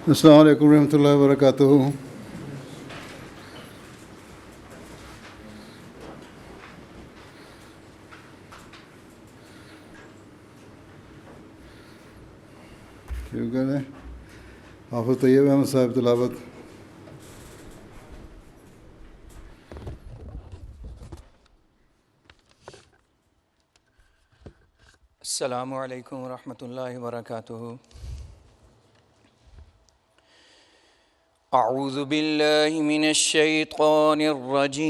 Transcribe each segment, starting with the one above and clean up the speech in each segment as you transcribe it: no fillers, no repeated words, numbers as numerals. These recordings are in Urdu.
السلام علیکم ورحمۃ اللہ وبرکاتہ. حافظ طیب احمد صاحب تلاوت. السلام علیکم ورحمۃ اللہ وبرکاتہ. اعوذ باللہ من الشیطان الرجیم.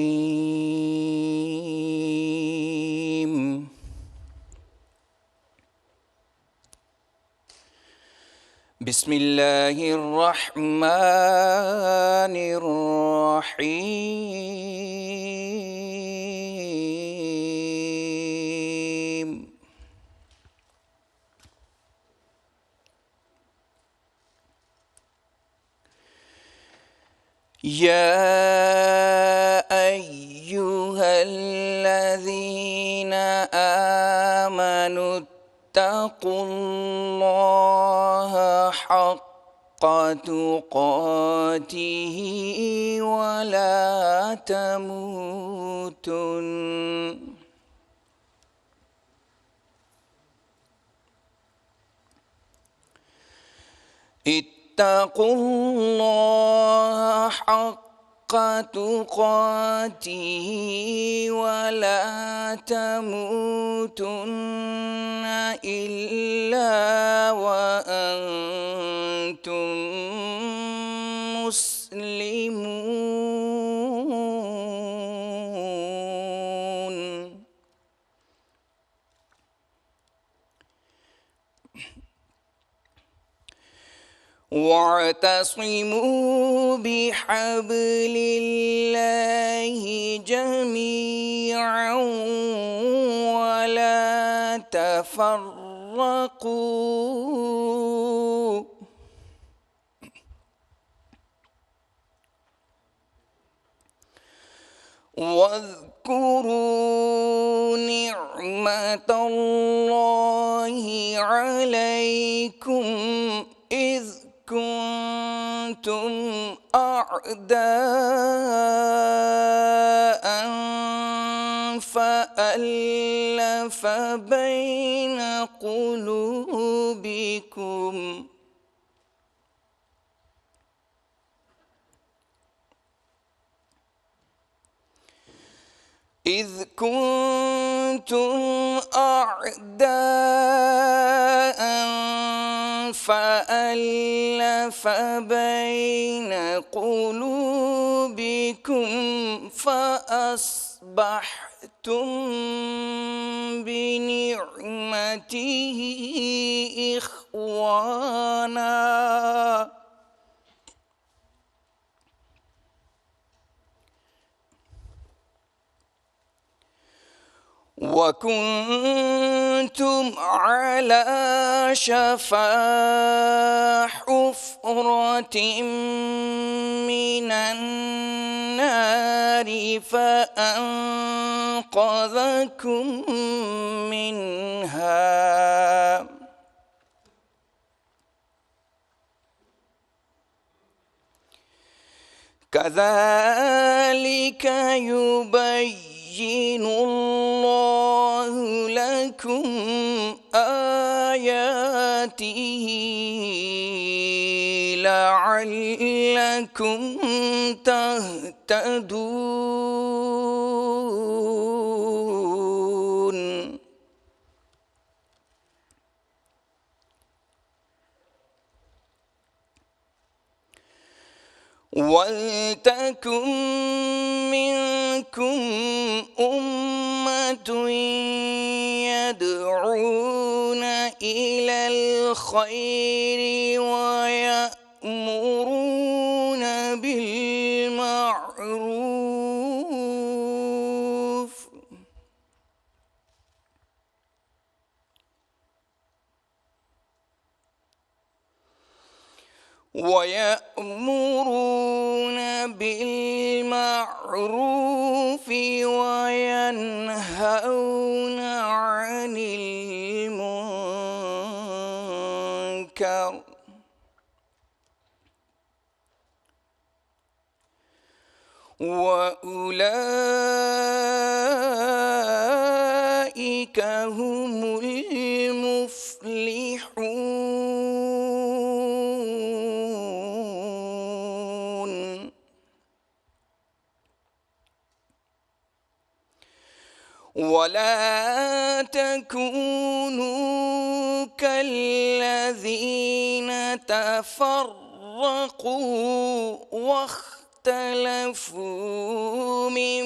بسم اللہ الرحمن الرحیم. یا ایہا الذین آمنوا اتقوا اللہ حق تقاته ولا تموتن اتقوا اللہ حق تقاته ولا تموتن إلا وأنتم مسلمون. واعتصموا بحبل اللہ جميعا ولا تفرقوا. واذكروا نعمة الله عليكم إذ كنتم أعداء فألف بين قلوبكم إذ كنتم أعداء فألف بين قلوبكم فأصبحتم بنعمته إخوانا وكنتم على شفا حفرة من النار فأنقذكم منها كذلك يبين الله لكم آياته لعلكم تهتدون. وَلْتَكُن مِّنكُمْ أُمَّةٌ يَدْعُونَ إِلَى الْخَيْرِ وَيَأْمُرُونَ بِالْمَعْرُوفِ وينهون عن وأولئك هم المفلحون. ولا تكونوا كالذين تفرقوا واختلفوا من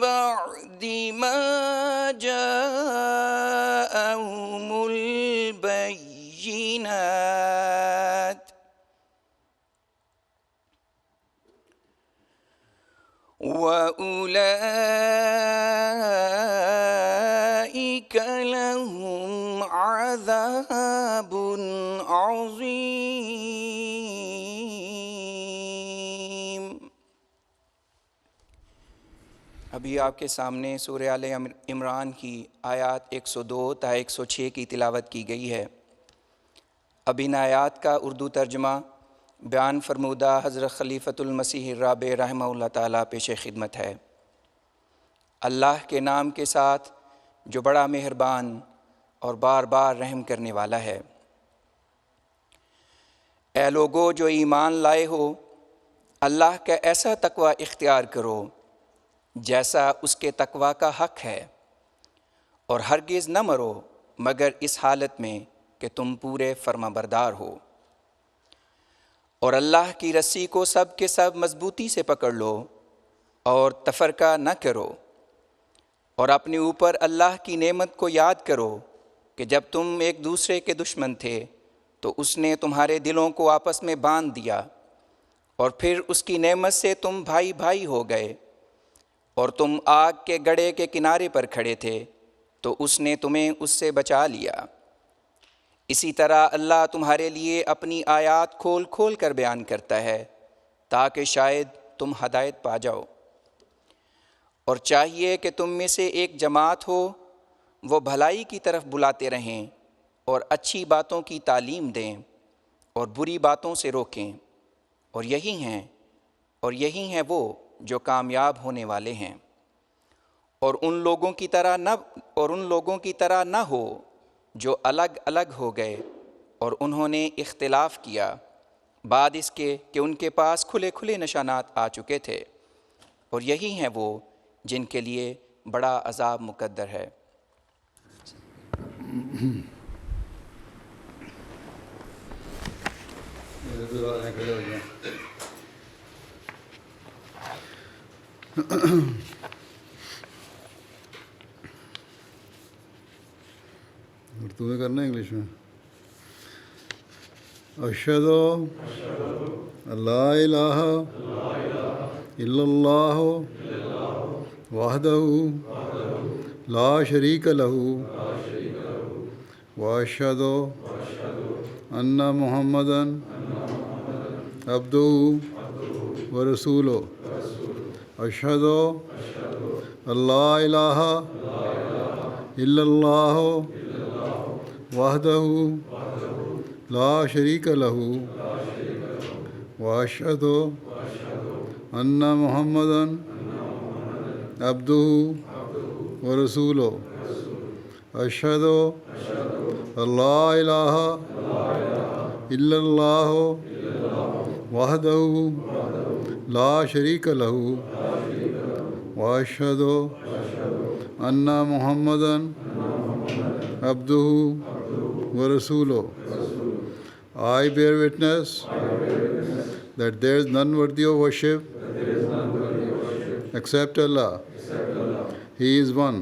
بعد ما جاءهم البينات وأولئك لهم عذاب عظیم. ابھی آپ کے سامنے سورہ آل عمران کی آیات 102 تا 106 کی تلاوت کی گئی ہے. اب ان آیات کا اردو ترجمہ بیان فرمودہ حضرت خلیفۃ المسیح الرابع رحمہ اللہ تعالیٰ پیش خدمت ہے. اللہ کے نام کے ساتھ جو بڑا مہربان اور بار بار رحم کرنے والا ہے. اے لوگو جو ایمان لائے ہو، اللہ کا ایسا تقوی اختیار کرو جیسا اس کے تقوی کا حق ہے، اور ہرگز نہ مرو مگر اس حالت میں کہ تم پورے فرما بردار ہو. اور اللہ کی رسی کو سب کے سب مضبوطی سے پکڑ لو اور تفرقہ نہ کرو، اور اپنے اوپر اللہ کی نعمت کو یاد کرو کہ جب تم ایک دوسرے کے دشمن تھے تو اس نے تمہارے دلوں کو آپس میں باندھ دیا، اور پھر اس کی نعمت سے تم بھائی بھائی ہو گئے، اور تم آگ کے گڑھے کے کنارے پر کھڑے تھے تو اس نے تمہیں اس سے بچا لیا. اسی طرح اللہ تمہارے لیے اپنی آیات کھول کھول کر بیان کرتا ہے تاکہ شاید تم ہدایت پا جاؤ. اور چاہیے کہ تم میں سے ایک جماعت ہو، وہ بھلائی کی طرف بلاتے رہیں اور اچھی باتوں کی تعلیم دیں اور بری باتوں سے روکیں، اور یہی ہیں وہ جو کامیاب ہونے والے ہیں. اور ان لوگوں کی طرح نہ ہو جو الگ الگ ہو گئے اور انہوں نے اختلاف کیا بعد اس کے کہ ان کے پاس کھلے کھلے نشانات آ چکے تھے، اور یہی ہیں وہ جن کے لیے بڑا عذاب مقدر ہے. اردو میں کرنا ہے انگلش میں؟ اشہد لا الہ الا اللہ وحدہ لا شریک لہ واشہد ان محمدً عبدہ ورسولہ. اشہد لا الہ الا اللہ وحدہ لا شریک لہ واشہد ان محمدً عبدہ ورسولہ. اشہد لا الہ الا اللہ وحدہ لا شریک لہ واشہد ان محمدً عبدہ ورسولہ. I bear witness that there is none worthy of worship except Allah. He is one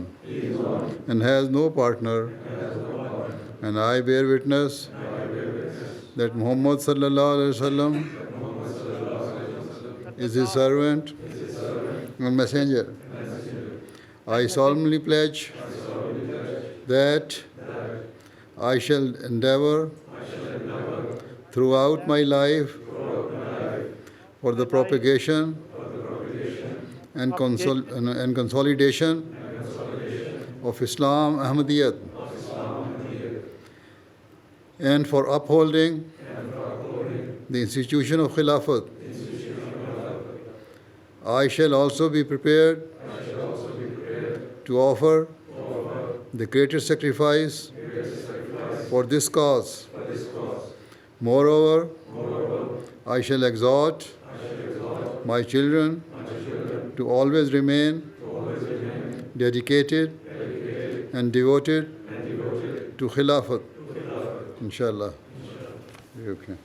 and has no partner. And I bear witness that Muhammad sallallahu alaihi wasallam is his servant and messenger. I solemnly pledge that I shall endeavor throughout my life for the propagation and consolidation of Islam Ahmadiyyat, and for upholding the institution of Khilafat I shall also be prepared to offer the greatest sacrifice for this cause. Moreover, I shall exhort my children to always remain dedicated and devoted to Khilafat. Inshallah. Okay.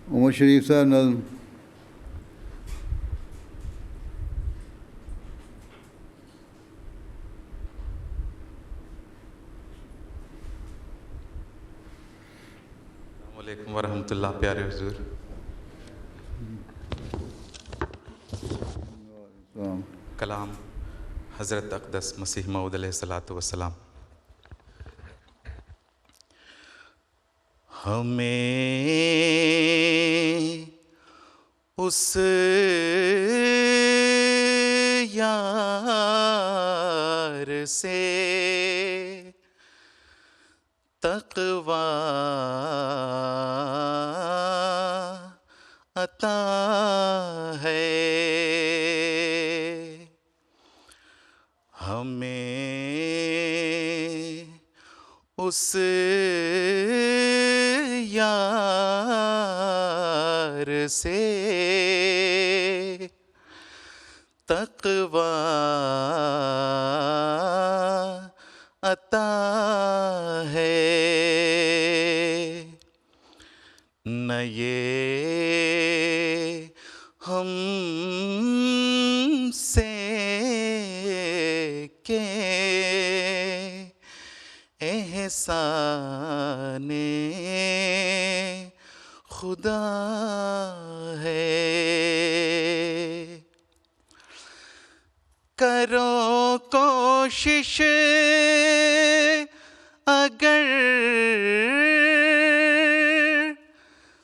عمر شریف صاحب نظم. السلام علیکم ورحمۃ اللہ. پیارے حضور، کلام حضرت اقدس مسیح موعود علیہ الصلاۃ والسلام. ہمیں اس یار سے تقویٰ عطا ہے، ہمیں اس یار سے تقویٰ عطا ہے، نہ یہ ہم سے کہ احسان خدا ہے، کرو کوشش اگر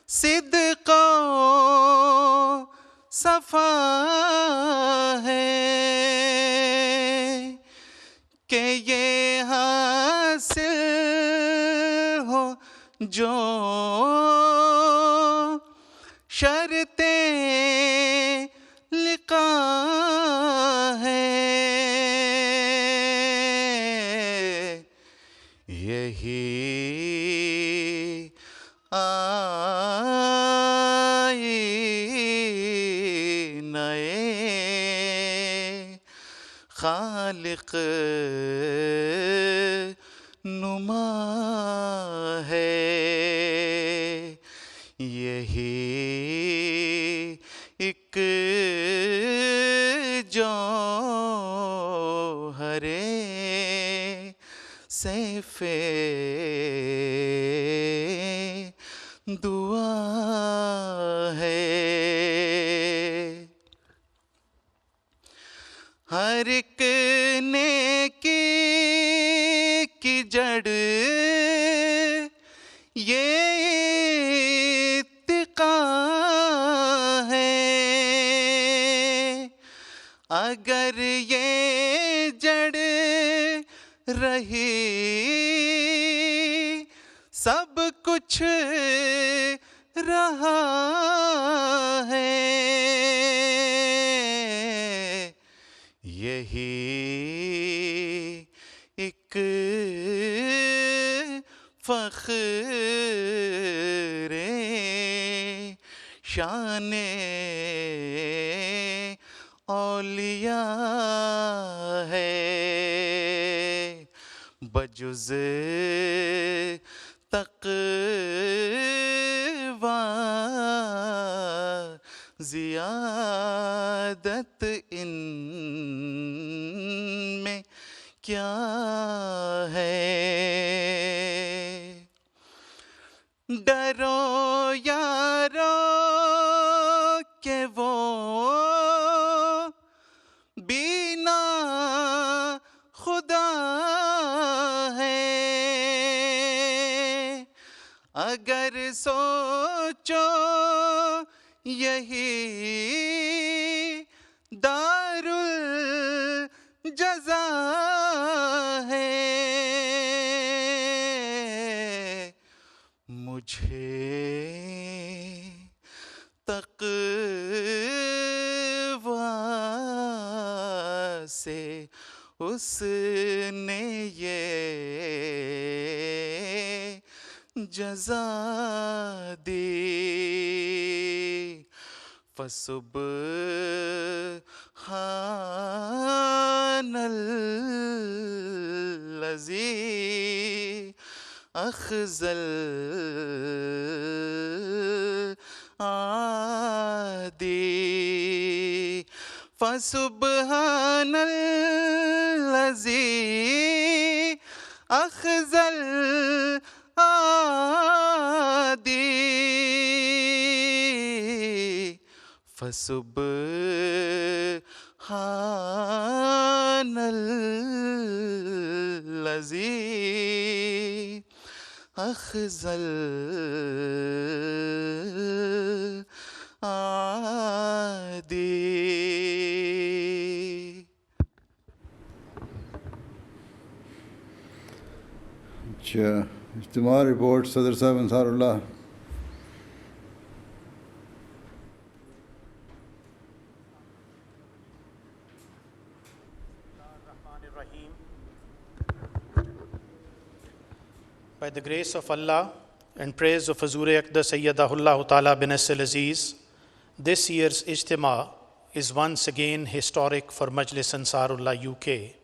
صدق و صفا ہے کہ یہ حاصل ہو جو شرط لقاء ہے، یہی نئے خالق نما ہے، یہی ایک جوہر سیف دعا ہے، ہر ایک نیکی کی جڑ یہ اتقا ہے، اگر یہ جڑ رہی سب کچھ رہا ہے، یہی ایک فخر شان اولیاء ہے، بجز تقویٰ زیادت ان میں کیا ہے، ڈرو یارو کہ وہ بینا خدا ہے، اگر سوچو یہی دار جزا ہے مجھے تقویٰ سے اس نے یہ جزا دی فسبحان الذی اخذ العادی فسبحان الذی اخذ العادی فسبحان الذی اخذ العادی. اچھا اجتماع رپورٹ صدر صاحب انصار اللہ. By the grace of Allah and praise of Hazur Aqdas Sayyidahullah Ta'ala bin Asl Aziz, this year's Ijtima is once again historic for Majlis Ansarullah UK.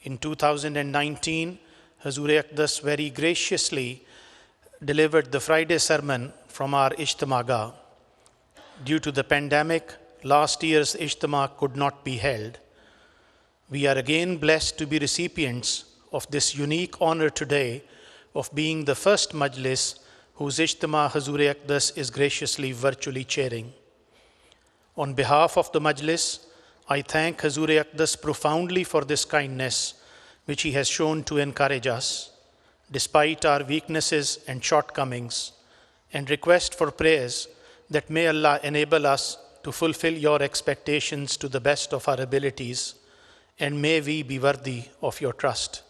In 2019, Hazur Aqdas very graciously delivered the Friday sermon from our Ijtima Gah. Due to the pandemic, last year's Ijtima could not be held. We are again blessed to be recipients of this unique honor today of being the first Majlis whose Ijtima Hazur Aqdas is graciously virtually chairing. On behalf of the Majlis, I thank Hazur Aqdas profoundly for this kindness which he has shown to encourage us, despite our weaknesses and shortcomings, and request for prayers that may Allah enable us to fulfill your expectations to the best of our abilities, and may we be worthy of your trust.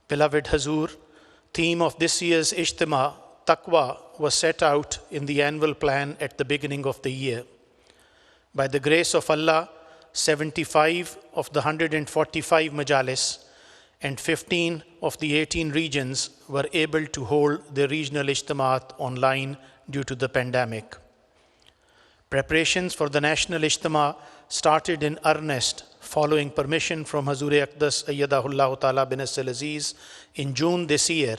Beloved Hazur, theme of this year's Ijtima, Taqwa, was set out in the annual plan at the beginning of the year. By the grace of Allah, 75 of the 145 majalis and 15 of the 18 regions were able to hold their regional Ijtimaat online due to the pandemic. Preparations for the national Ijtima started in earnest following permission from Hazur Aqdas Ayyadahullah Ta'ala bin Asl Aziz in June this year,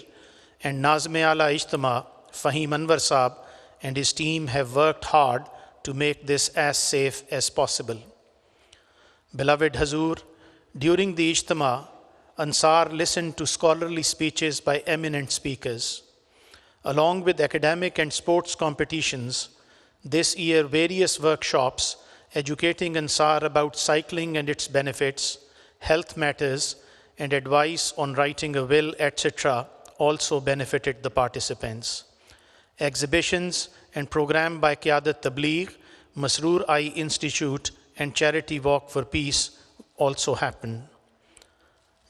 and Nazm-e-Ala Ijtima Fahim Anwar Saab and his team have worked hard to make this as safe as possible. Beloved Hazur, during the Ijtima, Ansar listened to scholarly speeches by eminent speakers. Along with academic and sports competitions, this year various workshops educating Ansar about cycling and its benefits, health matters, and advice on writing a will, etc. also benefited the participants. Exhibitions and program by Qiyadat Tabligh, Masroor Eye Institute, and Charity Walk for Peace also happened.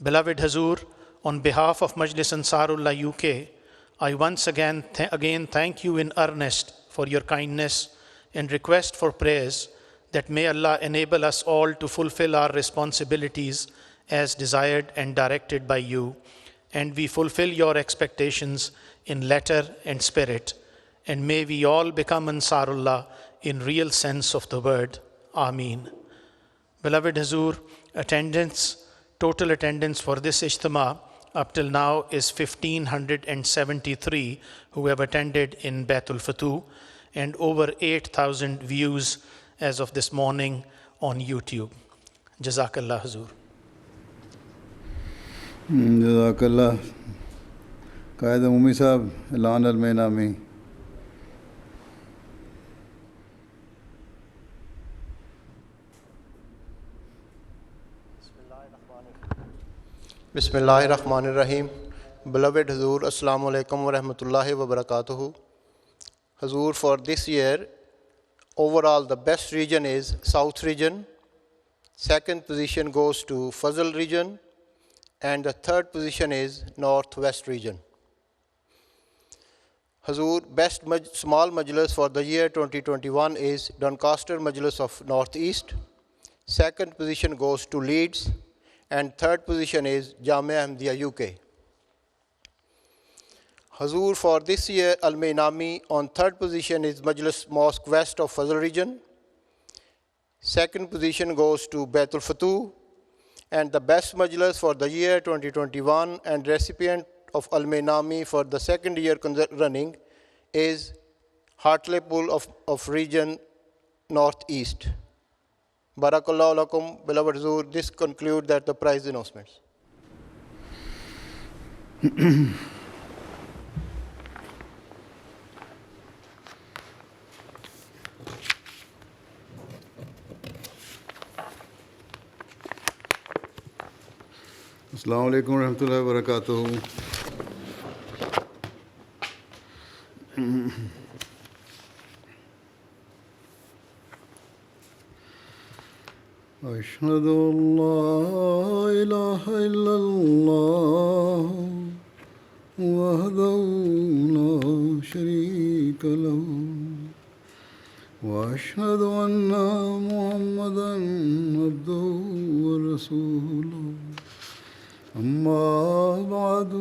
Beloved Hazur, on behalf of Majlis Ansarullah UK, I once again thank you in earnest for your kindness and request for prayers that may Allah enable us all to fulfill our responsibilities as desired and directed by you, and we fulfill your expectations in letter and spirit, and may we all become Ansarullah in real sense of the word. Ameen. Beloved Hazur, total attendance for this Ijtima up till now is 1,573 who have attended in Baitul Fatuh, and over 8,000 views as of this morning on YouTube. Jazakallah Hazur. Jazakallah. Qaid Ummi Sahab, Elan al-Mainami. Bismillahir Rahmanir Rahim. Beloved Hazur, Assalamu alaikum wa rahmatullahi wa barakatuhu. Hazur, for this year, overall the best region is South region, Second position goes to Fazl region, and the third position is Northwest region. Hazur, best small majlis for the year 2021 is Doncaster Majlis of Northeast. Second position goes to Leeds, and third position is Jamia Ahmadiyya UK. Hazur, for this year, Al-Mainami on third position is Majlis Mosque West of Fazl region. Second position goes to Baitul Fatuh, and the best majlis for the year 2021 and recipient of Al-Mainami for the second year running is Hartlepool of region Northeast. Barakallahu lakum, beloved Hazur. This concludes that the prize announcements. السلام علیکم ورحمۃ اللہ وبرکاتہ. اشہد ان لا الہ الا اللہ وحدہ لا شریک لہ واشہد ان محمدا عبدہ ورسولہ. أما بعد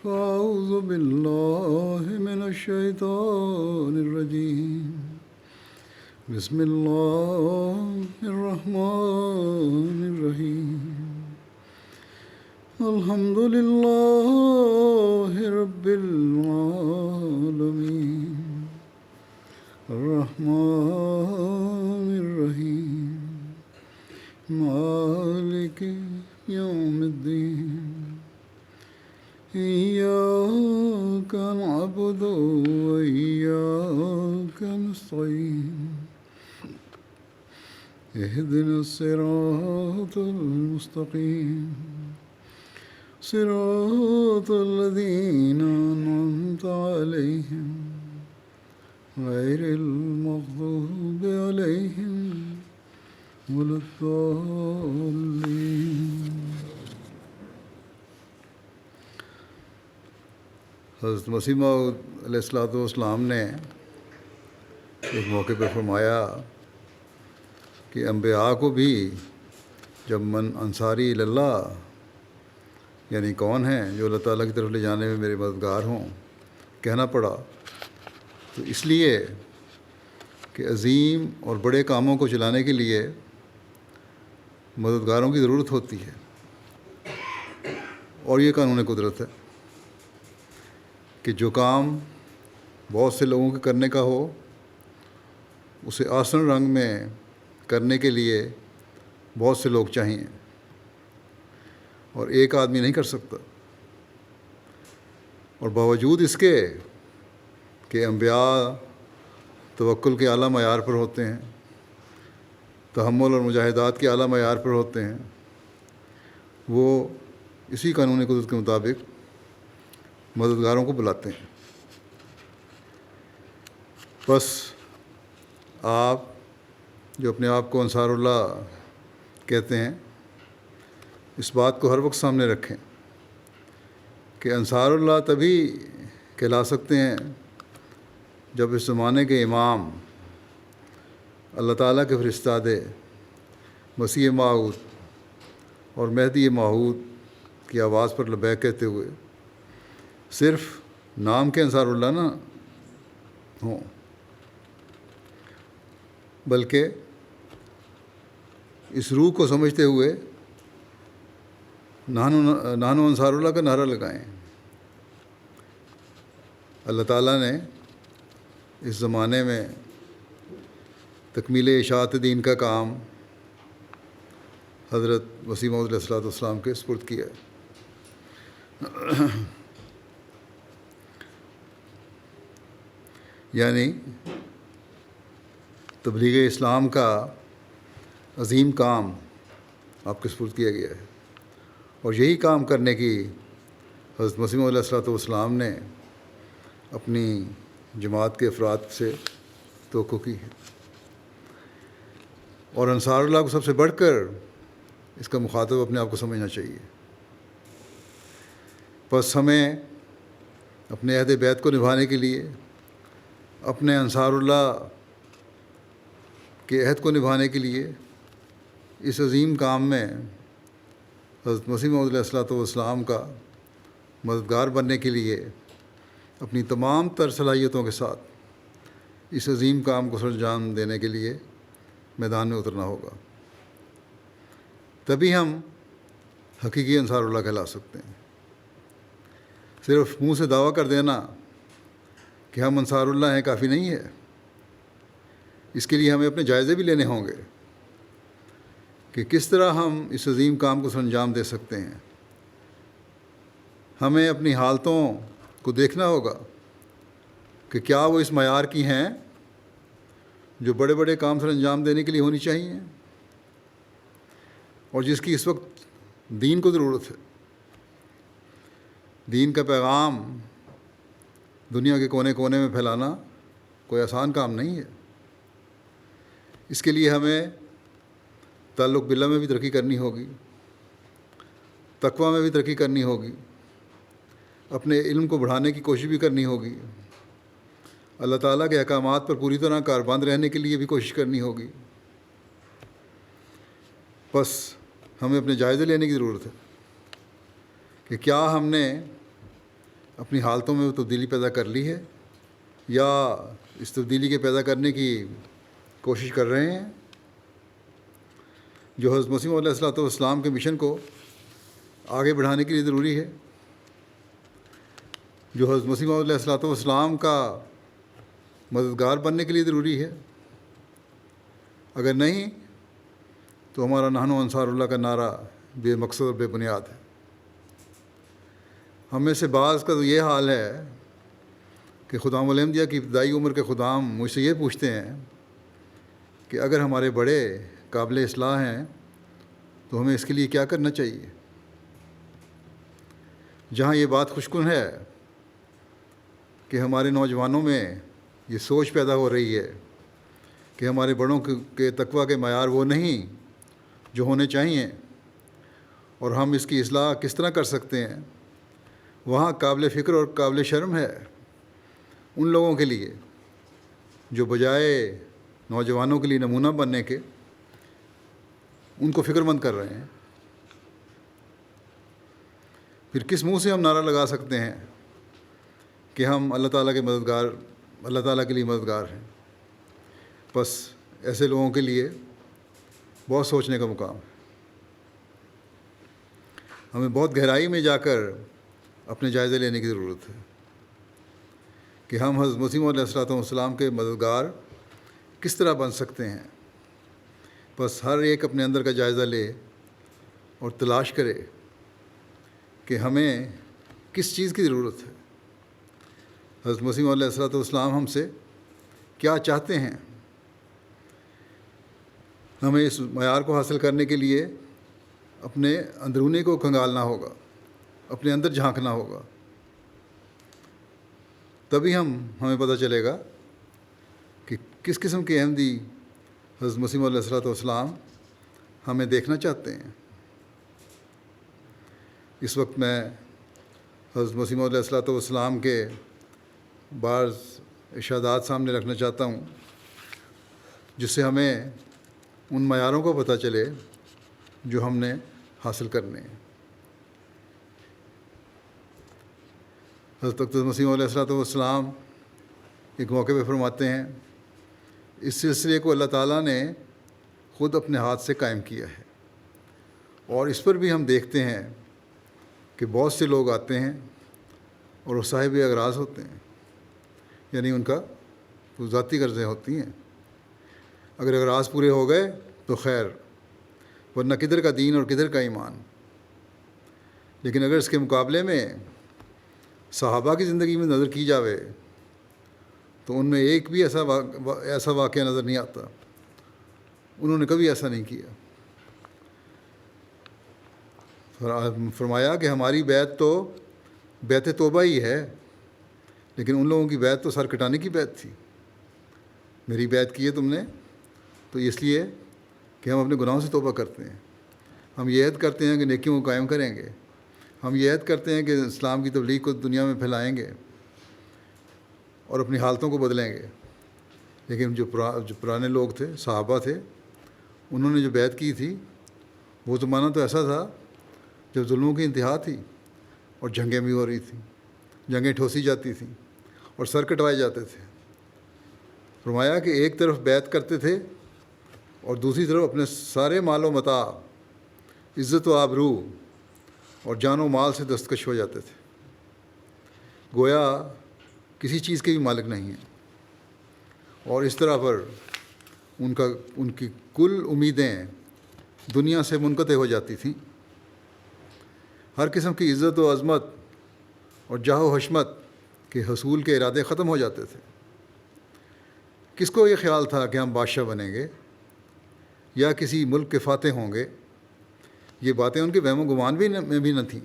فأعوذ بالله من الشيطان الرجيم. بسم الله الرحمن الرحيم. الحمد لله رب العالمين الرحمن الرحيم مالك يوم الدين. إياك نعبد وإياك نستعين. اهدنا الصراط المستقيم صراط الذين أنعمت عليهم غير المغضوب عليهم ولا الضالين. حضرت مسیح موعود علیہ الصلوۃ والسلام نے ایک موقع پہ فرمایا کہ انبیاء کو بھی جب من انصاری اللہ یعنی کون ہیں جو اللہ تعالیٰ کی طرف لے جانے میں میرے مددگار ہوں کہنا پڑا تو اس لیے کہ عظیم اور بڑے کاموں کو چلانے کے لیے مددگاروں کی ضرورت ہوتی ہے، اور یہ قانون قدرت ہے کہ جو کام بہت سے لوگوں کے کرنے کا ہو اسے آسن رنگ میں کرنے کے لیے بہت سے لوگ چاہیے، اور ایک آدمی نہیں کر سکتا. اور باوجود اس کے کہ انبیاء توکل کے اعلیٰ معیار پر ہوتے ہیں، تحمل اور مجاہدات کے اعلیٰ معیار پر ہوتے ہیں، وہ اسی قانون قدرت کے مطابق مددگاروں کو بلاتے ہیں. بس آپ جو اپنے آپ کو انصار اللہ کہتے ہیں اس بات کو ہر وقت سامنے رکھیں کہ انصار اللہ تبھی کہلا سکتے ہیں جب اس زمانے کے امام اللہ تعالیٰ کے فرستادے مسیح موعود اور مہدی موعود کی آواز پر لبیک کہتے ہوئے صرف نام کے انصار اللہ نہ ہوں بلکہ اس روح کو سمجھتے ہوئے نحن انصار اللہ کا نعرہ لگائیں. اللہ تعالیٰ نے اس زمانے میں تکمیل اشاعت دین کا کام حضرت مسیح موعود علیہ السلام کے سپرد کیا ہے. یعنی تبلیغ اسلام کا عظیم کام آپ کے سپرد کیا گیا ہے، اور یہی کام کرنے کی حضرت مسیح موعود علیہ السلام نے اپنی جماعت کے افراد سے توقع کی ہے. اور انصار اللہ کو سب سے بڑھ کر اس کا مخاطب اپنے آپ کو سمجھنا چاہیے۔ بس ہمیں اپنے عہد بیت کو نبھانے کے لیے، اپنے انصار اللہ کے عہد کو نبھانے کے لیے، اس عظیم کام میں حضرت مسیح موعود علیہ الصلوۃ والسلام کا مددگار بننے کے لیے اپنی تمام تر صلاحیتوں کے ساتھ اس عظیم کام کو سر انجام دینے کے لیے میدان میں اترنا ہوگا۔ تبھی ہم حقیقی انصار اللہ کہلا سکتے ہیں۔ صرف منہ سے دعویٰ کر دینا کہ ہم انصار اللہ ہیں کافی نہیں ہے، اس کے لیے ہمیں اپنے جائزے بھی لینے ہوں گے کہ کس طرح ہم اس عظیم کام کو سر انجام دے سکتے ہیں۔ ہمیں اپنی حالتوں کو دیکھنا ہوگا کہ کیا وہ اس معیار کی ہیں جو بڑے بڑے کام سر انجام دینے کے لیے ہونی چاہیے، اور جس کی اس وقت دین کو ضرورت ہے۔ دین کا پیغام دنیا کے کونے کونے میں پھیلانا کوئی آسان کام نہیں ہے۔ اس کے لیے ہمیں تعلق باللہ میں بھی ترقی کرنی ہوگی، تقویٰ میں بھی ترقی کرنی ہوگی، اپنے علم کو بڑھانے کی کوشش بھی کرنی ہوگی، اللہ تعالیٰ کے احکامات پر پوری طرح کاربند رہنے کے لیے بھی کوشش کرنی ہوگی۔ بس ہمیں اپنے جائزے لینے کی ضرورت ہے کہ کیا ہم نے اپنی حالتوں میں وہ تبدیلی پیدا کر لی ہے، یا اس تبدیلی کے پیدا کرنے کی کوشش کر رہے ہیں جو حضرت مسیح علیہ الصلوۃ والسلام کے مشن کو آگے بڑھانے کے لیے ضروری ہے، جو حضرت مسیح علیہ الصلوۃ والسلام کا مددگار بننے کے لیے ضروری ہے۔ اگر نہیں تو ہمارا نحن انصار اللہ کا نعرہ بے مقصد اور بے بنیاد ہے۔ ہم میں سے بعض کا تو یہ حال ہے کہ خدام الانبیاء کی ابتدائی عمر کے خدام مجھ سے یہ پوچھتے ہیں کہ اگر ہمارے بڑے قابل اصلاح ہیں تو ہمیں اس کے لیے کیا کرنا چاہیے۔ جہاں یہ بات خوشکن ہے کہ ہمارے نوجوانوں میں یہ سوچ پیدا ہو رہی ہے کہ ہمارے بڑوں کے تقویٰ کے معیار وہ نہیں جو ہونے چاہیے، اور ہم اس کی اصلاح کس طرح کر سکتے ہیں، وہاں قابل فکر اور قابل شرم ہے ان لوگوں کے لیے جو بجائے نوجوانوں کے لیے نمونہ بننے کے ان کو فکر مند کر رہے ہیں۔ پھر کس منہ سے ہم نعرہ لگا سکتے ہیں کہ ہم اللہ تعالیٰ کے مددگار، اللہ تعالیٰ کے لیے مددگار ہیں۔ بس ایسے لوگوں کے لیے بہت سوچنے کا مقام ہے۔ ہمیں بہت گہرائی میں جا کر اپنے جائزے لینے کی ضرورت ہے کہ ہم حضرت مسیح علیہ الصلوۃ والسلام کے مددگار کس طرح بن سکتے ہیں۔ بس ہر ایک اپنے اندر کا جائزہ لے اور تلاش کرے کہ ہمیں کس چیز کی ضرورت ہے، حضرت مسیح علیہ الصلوۃ والسلام ہم سے کیا چاہتے ہیں۔ ہمیں اس معیار کو حاصل کرنے کے لیے اپنے اندرونی کو کھنگالنا ہوگا، اپنے اندر جھانکنا ہوگا، تبھی ہمیں پتہ چلے گا کہ کس قسم کی احمدی حضرت مسیح علیہ الصلوۃ والسلام ہمیں دیکھنا چاہتے ہیں۔ اس وقت میں حضرت مسیح علیہ الصلوۃ والسلام کے بعض ارشادات سامنے رکھنا چاہتا ہوں جس سے ہمیں ان معیاروں کو پتہ چلے جو ہم نے حاصل کرنے ہیں۔ حضرت اقدس مسیح علیہ الصلوۃ والسلام ایک موقع پہ فرماتے ہیں، اس سلسلے کو اللہ تعالیٰ نے خود اپنے ہاتھ سے قائم کیا ہے، اور اس پر بھی ہم دیکھتے ہیں کہ بہت سے لوگ آتے ہیں اور وہ صاحب اغراض ہوتے ہیں، یعنی ان کا ذاتی غرضیں ہوتی ہیں۔ اگر اغراض پورے ہو گئے تو خیر، ورنہ کدھر کا دین اور کدھر کا ایمان۔ لیکن اگر اس کے مقابلے میں صحابہ کی زندگی میں نظر کی جاوے تو ان میں ایک بھی ایسا واقعہ نظر نہیں آتا، انہوں نے کبھی ایسا نہیں کیا۔ فرمایا کہ ہماری بیعت تو بیعت توبہ ہی ہے، لیکن ان لوگوں کی بیعت تو سر کٹانے کی بیعت تھی۔ میری بیعت کی ہے تم نے تو اس لیے کہ ہم اپنے گناہوں سے توبہ کرتے ہیں، ہم یہ عہد کرتے ہیں کہ نیکیوں کو قائم کریں گے، ہم یہ عہد کرتے ہیں کہ اسلام کی تبلیغ کو دنیا میں پھیلائیں گے اور اپنی حالتوں کو بدلیں گے، لیکن جو پرانے لوگ تھے، صحابہ تھے، انہوں نے جو بیعت کی تھی، وہ زمانہ تو ایسا تھا جب ظلموں کی انتہا تھی اور جنگیں بھی ہو رہی تھیں، جنگیں ٹھوسی جاتی تھیں اور سر کٹوائے جاتے تھے۔ فرمایا کہ ایک طرف بیعت کرتے تھے اور دوسری طرف اپنے سارے مال و متاع، عزت و آبرو اور جان و مال سے دستکش ہو جاتے تھے، گویا کسی چیز کے بھی مالک نہیں ہیں، اور اس طرح پر ان کی کل امیدیں دنیا سے منقطع ہو جاتی تھیں۔ ہر قسم کی عزت و عظمت اور جاہ و حشمت کے حصول کے ارادے ختم ہو جاتے تھے۔ کس کو یہ خیال تھا کہ ہم بادشاہ بنیں گے یا کسی ملک کے فاتح ہوں گے؟ یہ باتیں ان کے وہم و گمان میں بھی نہ تھیں،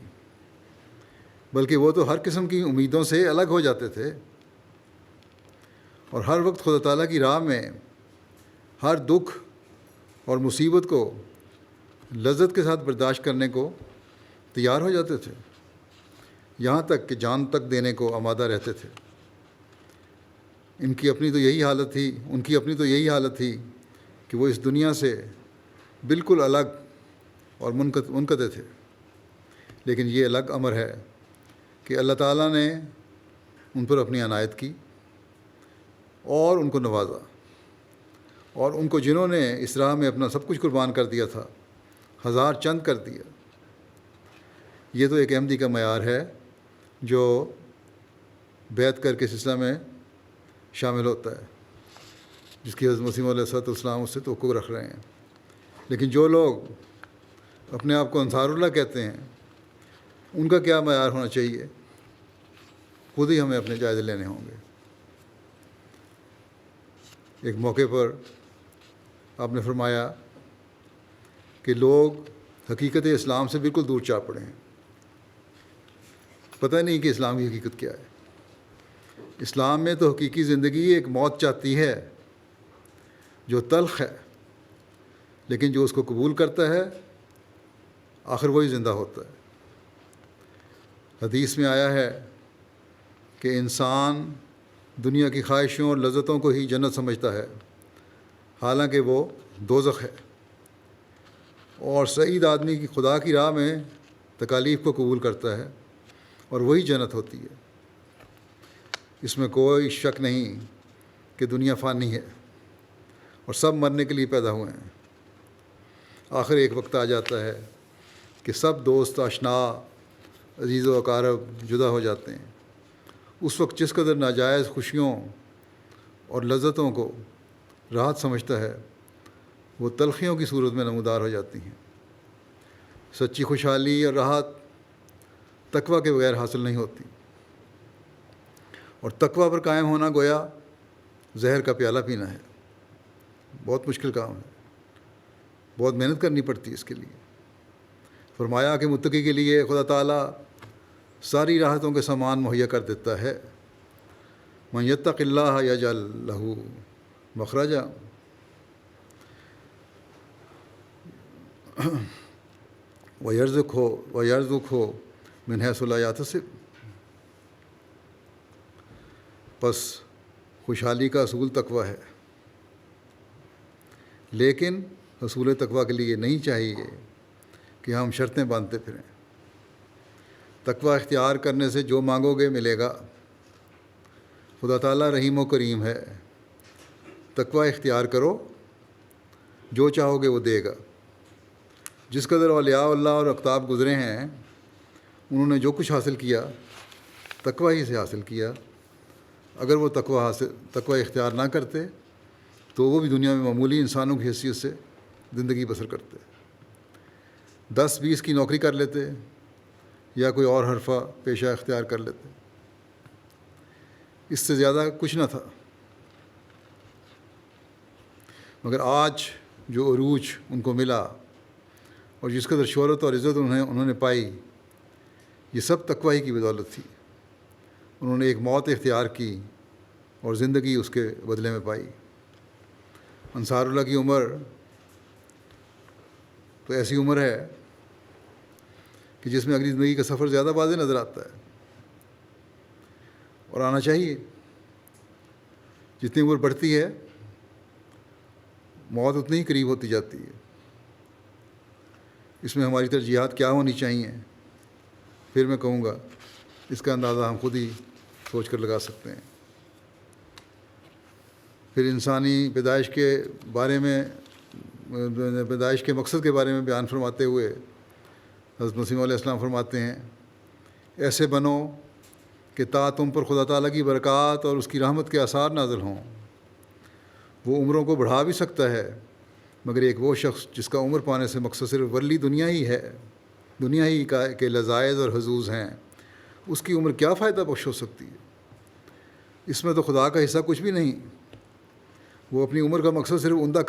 بلکہ وہ تو ہر قسم کی امیدوں سے الگ ہو جاتے تھے اور ہر وقت خدا تعالیٰ کی راہ میں ہر دکھ اور مصیبت کو لذت کے ساتھ برداشت کرنے کو تیار ہو جاتے تھے، یہاں تک کہ جان تک دینے کو آمادہ رہتے تھے۔ ان کی اپنی تو یہی حالت تھی کہ وہ اس دنیا سے بالکل الگ اور منقطع تھے، لیکن یہ الگ امر ہے کہ اللہ تعالیٰ نے ان پر اپنی عنایت کی اور ان کو نوازا، اور ان کو جنہوں نے اس راہ میں اپنا سب کچھ قربان کر دیا تھا، ہزار چند کر دیا۔ یہ تو ایک احمدی کا معیار ہے جو بیعت کر کے سلسلہ میں شامل ہوتا ہے، جس کی حضرت مسیح علیہ السلام اس سے توقع رکھ رہے ہیں۔ لیکن جو لوگ اپنے آپ کو انصار اللہ کہتے ہیں، ان کا کیا معیار ہونا چاہیے، خود ہی ہمیں اپنے جائزے لینے ہوں گے۔ ایک موقع پر آپ نے فرمایا کہ لوگ حقیقت اسلام سے بالکل دور چا پڑے ہیں، پتہ نہیں کہ اسلام کی حقیقت کیا ہے۔ اسلام میں تو حقیقی زندگی ایک موت چاہتی ہے جو تلخ ہے، لیکن جو اس کو قبول کرتا ہے آخر وہی زندہ ہوتا ہے۔ حدیث میں آیا ہے کہ انسان دنیا کی خواہشوں اور لذتوں کو ہی جنت سمجھتا ہے، حالانکہ وہ دوزخ ہے، اور سعید آدمی کی خدا کی راہ میں تکالیف کو قبول کرتا ہے اور وہی جنت ہوتی ہے۔ اس میں کوئی شک نہیں کہ دنیا فانی ہے اور سب مرنے کے لیے پیدا ہوئے ہیں۔ آخر ایک وقت آ جاتا ہے کہ سب دوست، آشنا، عزیز و اقارب جدا ہو جاتے ہیں۔ اس وقت جس قدر ناجائز خوشیوں اور لذتوں کو راحت سمجھتا ہے، وہ تلخیوں کی صورت میں نمودار ہو جاتی ہیں۔ سچی خوشحالی اور راحت تقویٰ کے بغیر حاصل نہیں ہوتی، اور تقویٰ پر قائم ہونا گویا زہر کا پیالہ پینا ہے۔ بہت مشکل کام ہے، بہت محنت کرنی پڑتی ہے اس کے لیے۔ فرمایا کہ متقی کے لیے خدا تعالیٰ ساری راحتوں کے سامان مہیا کر دیتا ہے۔ من یتق اللہ یجعل لہ مخرجا، وَيَرْزُقْهُ مِنْ حَيْثُ لَا يَحْتَسِبُ۔ پس خوشحالی کا اصول تقویٰ ہے، لیکن حصول تقویٰ کے لیے نہیں چاہیے کہ ہم شرطیں باندھتے پھریں۔ تقویٰ اختیار کرنے سے جو مانگو گے ملے گا۔ خدا تعالیٰ رحیم و کریم ہے، تقویٰ اختیار کرو، جو چاہو گے وہ دے گا۔ جس قدر اولیاء اللہ اور اقطاب گزرے ہیں، انہوں نے جو کچھ حاصل کیا تقویٰ ہی سے حاصل کیا۔ اگر وہ تقویٰ اختیار نہ کرتے تو وہ بھی دنیا میں معمولی انسانوں کی حیثیت سے زندگی بسر کرتے، 10-20 کی نوکری کر لیتے یا کوئی اور حرفہ پیشہ اختیار کر لیتے، اس سے زیادہ کچھ نہ تھا۔ مگر آج جو عروج ان کو ملا اور جس قدر شہرت اور عزت انہوں نے پائی، یہ سب تقویٰ ہی کی بدولت تھی۔ انہوں نے ایک موت اختیار کی اور زندگی اس کے بدلے میں پائی۔ انصار اللہ کی عمر تو ایسی عمر ہے کہ جس میں اگلی زندگی کا سفر زیادہ واضح نظر آتا ہے، اور آنا چاہیے۔ جتنی عمر بڑھتی ہے موت اتنی ہی قریب ہوتی جاتی ہے۔ اس میں ہماری ترجیحات کیا ہونی چاہیے، پھر میں کہوں گا اس کا اندازہ ہم خود ہی سوچ کر لگا سکتے ہیں۔ پھر انسانی پیدائش کے بارے میں، پیدائش کے مقصد کے بارے میں بیان فرماتے ہوئے حضرت مسیح علیہ السلام فرماتے ہیں، ایسے بنو کہ تا تم پر خدا تعالیٰ کی برکات اور اس کی رحمت کے آثار نازل ہوں۔ وہ عمروں کو بڑھا بھی سکتا ہے، مگر ایک وہ شخص جس کا عمر پانے سے مقصد صرف ورلی دنیا ہی ہے، دنیا ہی کے لذائذ اور حظوظ ہیں، اس کی عمر کیا فائدہ بخش ہو سکتی ہے؟ اس میں تو خدا کا حصہ کچھ بھی نہیں۔ وہ اپنی عمر کا مقصد صرف عمدہ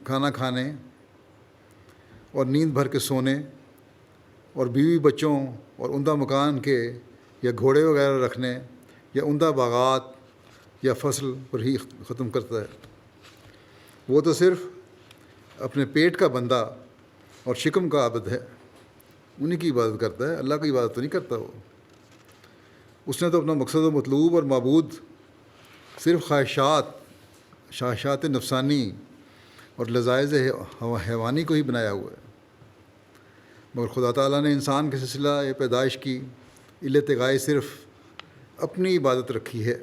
کھانا کھانے اور نیند بھر کے سونے اور بیوی بچوں اور عمدہ مکان کے یا گھوڑے وغیرہ رکھنے یا عمدہ باغات یا فصل پر ہی ختم کرتا ہے۔ وہ تو صرف اپنے پیٹ کا بندہ اور شکم کا عابد ہے، انہی کی عبادت کرتا ہے، اللہ کی عبادت تو نہیں کرتا۔ وہ اس نے تو اپنا مقصد و مطلوب اور معبود صرف خواہشات نفسانی اور لذائذ حیوانی کو ہی بنایا ہوا ہے۔ مگر خدا تعالیٰ نے انسان کے سلسلہ پیدائش کی علت غائب صرف اپنی عبادت رکھی ہے۔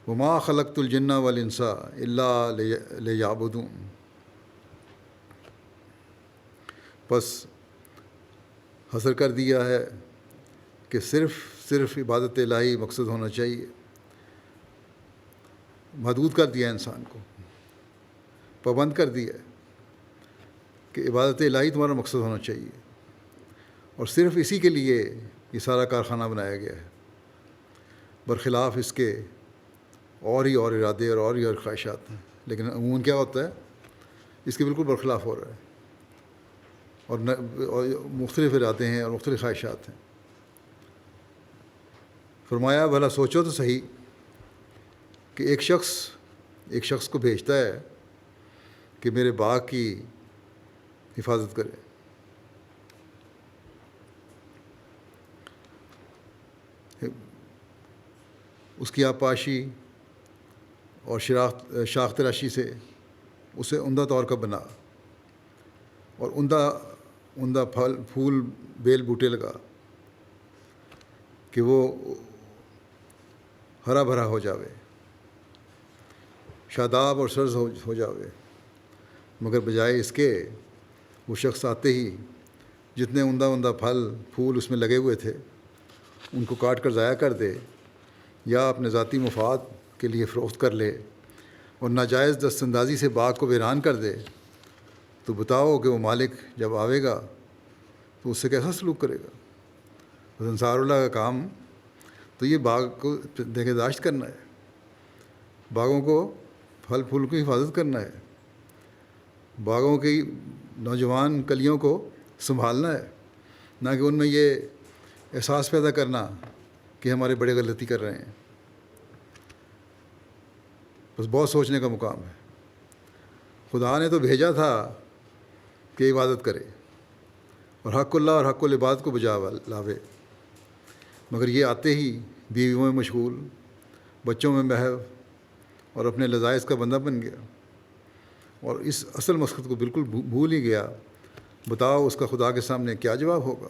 وما خلقت الجن والانس الا لیعبدون۔ بس حصر کر دیا ہے کہ صرف عبادت الہی مقصد ہونا چاہیے، محدود کر دیا انسان کو، پابند کر دیا کہ عبادت الہی تمہارا مقصد ہونا چاہیے، اور صرف اسی کے لیے یہ سارا کارخانہ بنایا گیا ہے۔ برخلاف اس کے اور ارادے اور خواہشات ہیں، لیکن عموماً کیا ہوتا ہے، اس کے بالکل برخلاف ہو رہا ہے، اور مختلف ارادے ہیں اور مختلف خواہشات ہیں۔ فرمایا بھلا سوچو تو صحیح کہ ایک شخص کو بھیجتا ہے کہ میرے باغ کی حفاظت کرے، اس کی آبپاشی اور شاخ تراشی سے اسے عمدہ طور کا بنا، اور عمدہ پھول بیل بوٹے لگا کہ وہ ہرا بھرا ہو جاوے، شاداب اور سرز ہو جاوے۔ مگر بجائے اس کے وہ شخص آتے ہی جتنے عمدہ پھول اس میں لگے ہوئے تھے ان کو کاٹ کر ضائع کر دے، یا اپنے ذاتی مفاد کے لیے فروخت کر لے، اور ناجائز دست اندازی سے باغ کو ویران کر دے، تو بتاؤ کہ وہ مالک جب آئے گا تو اس سے کیسا سلوک کرے گا؟ انصار اللہ کا کام تو یہ باغ کو نگہداشت کرنا ہے، باغوں کو پھل پھول کی حفاظت کرنا ہے، باغوں کی نوجوان کلیوں کو سنبھالنا ہے، نہ کہ ان میں یہ احساس پیدا کرنا کہ ہمارے بڑے غلطی کر رہے ہیں۔ بس بہت سوچنے کا مقام ہے۔ خدا نے تو بھیجا تھا کہ عبادت کرے اور حق اللہ اور حق العباد کو بجا لاوے، مگر یہ آتے ہی بیویوں میں مشغول، بچوں میں محو اور اپنے لذائذ کا بندہ بن گیا، اور اس اصل مقصد کو بالکل بھول ہی گیا۔ بتاؤ اس کا خدا کے سامنے کیا جواب ہوگا؟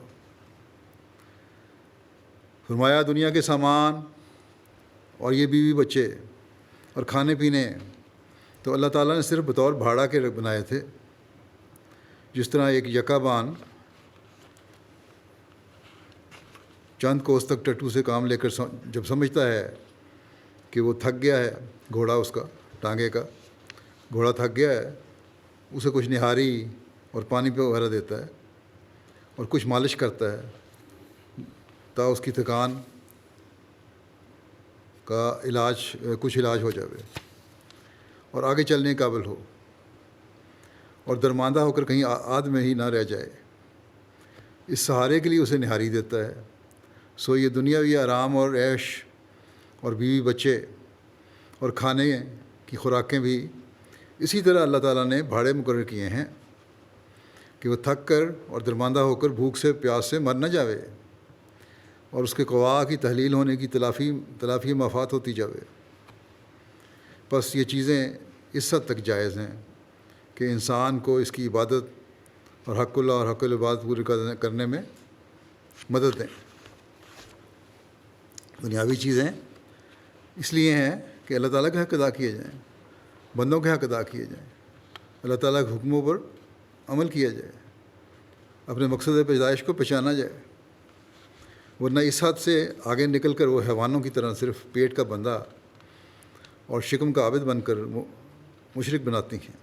فرمایا دنیا کے سامان اور یہ بیوی بچے اور کھانے پینے تو اللہ تعالیٰ نے صرف بطور بھاڑا کے بنائے تھے، جس طرح ایک یکابان چند کوس تک ٹٹو سے کام لے کر جب سمجھتا ہے کہ وہ تھک گیا ہے، گھوڑا اس کا ٹانگے کا گھوڑا تھک گیا ہے، اسے کچھ نہاری اور پانی پہ وغیرہ دیتا ہے اور کچھ مالش کرتا ہے تا اس کی تھکان کا کچھ علاج ہو جاوے اور آگے چلنے کے قابل ہو، اور درماندہ ہو کر کہیں آد میں ہی نہ رہ جائے۔ اس سہارے کے لیے اسے نہاری دیتا ہے۔ سو یہ دنیاوی آرام اور عیش اور بیوی بچے اور کھانے کی خوراکیں بھی اسی طرح اللہ تعالیٰ نے بھاڑے مقرر کیے ہیں، کہ وہ تھک کر اور درماندہ ہو کر بھوک سے پیاس سے مر نہ جاوے اور اس کے قوا کی تحلیل ہونے کی تلافی مفاد ہوتی جاوے۔ بس یہ چیزیں اس حد تک جائز ہیں کہ انسان کو اس کی عبادت اور حق اللہ اور حق العباد پورے کرنے میں مدد دیں۔ دنیاوی چیزیں اس لیے ہیں کہ اللہ تعالیٰ کے حق ادا کیے جائیں، بندوں کے حق ادا کیے جائیں، اللہ تعالیٰ کے حکموں پر عمل کیا جائے، اپنے مقصد پیدائش کو پہچانا جائے، ورنہ اس حد سے آگے نکل کر وہ حیوانوں کی طرح صرف پیٹ کا بندہ اور شکم کا عابد بن کر مشرک بناتی ہیں،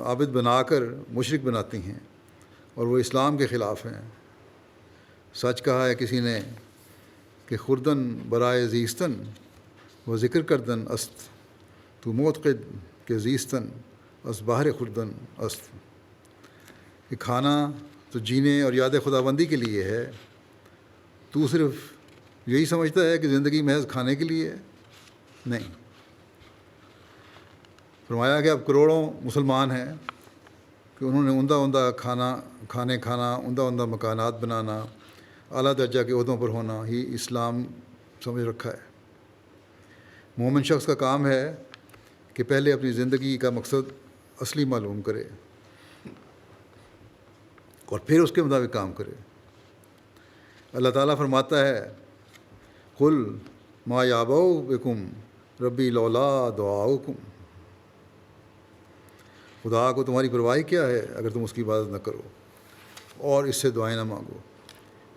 عابد بنا کر مشرک بناتی ہیں، اور وہ اسلام کے خلاف ہیں۔ سچ کہا ہے کسی نے کہ خوردن برائے زیستن و ذکر کردن است، تو معتقد کہ زیستن از باہر خوردن است، کہ کھانا تو جینے اور یاد خداوندی کے لیے ہے، تو صرف یہی سمجھتا ہے کہ زندگی محض کھانے کے لیے ہے؟ نہیں۔ فرمایا کہ اب کروڑوں مسلمان ہیں کہ انہوں نے عمدہ کھانا، عمدہ مکانات بنانا، اعلیٰ درجہ کے عہدوں پر ہونا ہی اسلام سمجھ رکھا ہے۔ مومن شخص کا کام ہے کہ پہلے اپنی زندگی کا مقصد اصلی معلوم کرے اور پھر اس کے مطابق کام کرے۔ اللہ تعالیٰ فرماتا ہے قل ما یعبؤ بکم ربی لولا دعاؤکم، خدا کو تمہاری پرواہ کیا ہے اگر تم اس کی عبادت نہ کرو اور اس سے دعائیں نہ مانگو۔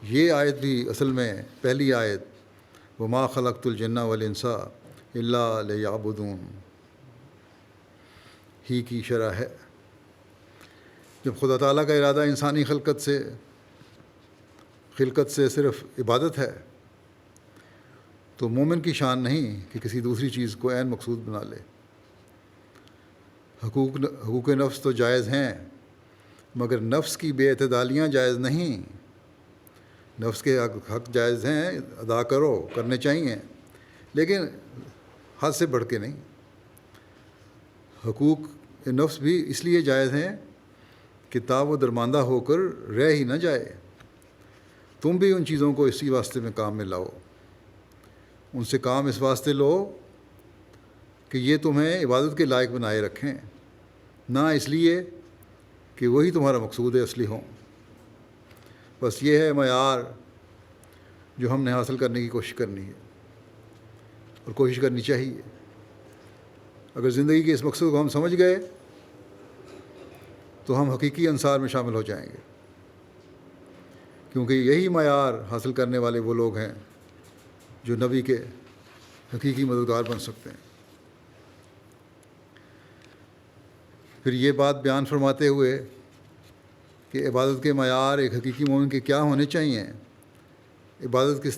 یہ آیت بھی اصل میں پہلی آیت وما خلقت الجن والانس الا لیعبدون ہی کی شرح ہے۔ جب خدا تعالیٰ کا ارادہ انسانی خلقت سے صرف عبادت ہے تو مومن کی شان نہیں کہ کسی دوسری چیز کو عین مقصود بنا لے۔ حقوق نفس تو جائز ہیں مگر نفس کی بے اعتدالیاں جائز نہیں۔ نفس کے حق جائز ہیں، ادا کرنے چاہیے، لیکن حد سے بڑھ کے نہیں۔ حقوق نفس بھی اس لیے جائز ہیں کہ تا وہ درماندہ ہو کر رہ ہی نہ جائے۔ تم بھی ان چیزوں کو اسی واسطے میں کام میں لاؤ، ان سے کام اس واسطے لو کہ یہ تمہیں عبادت کے لائق بنائے رکھیں، نہ اس لیے کہ وہی تمہارا مقصود اصلی ہوں۔ بس یہ ہے معیار جو ہم نے حاصل کرنے کی کوشش کرنی ہے اور کوشش کرنی چاہیے۔ اگر زندگی کے اس مقصد کو ہم سمجھ گئے تو ہم حقیقی انصار میں شامل ہو جائیں گے، کیونکہ یہی معیار حاصل کرنے والے وہ لوگ ہیں جو نبی کے حقیقی مددگار بن سکتے ہیں۔ پھر یہ بات بیان فرماتے ہوئے کہ عبادت کے معیار ایک حقیقی مومن کے کیا ہونے چاہیے، عبادت کس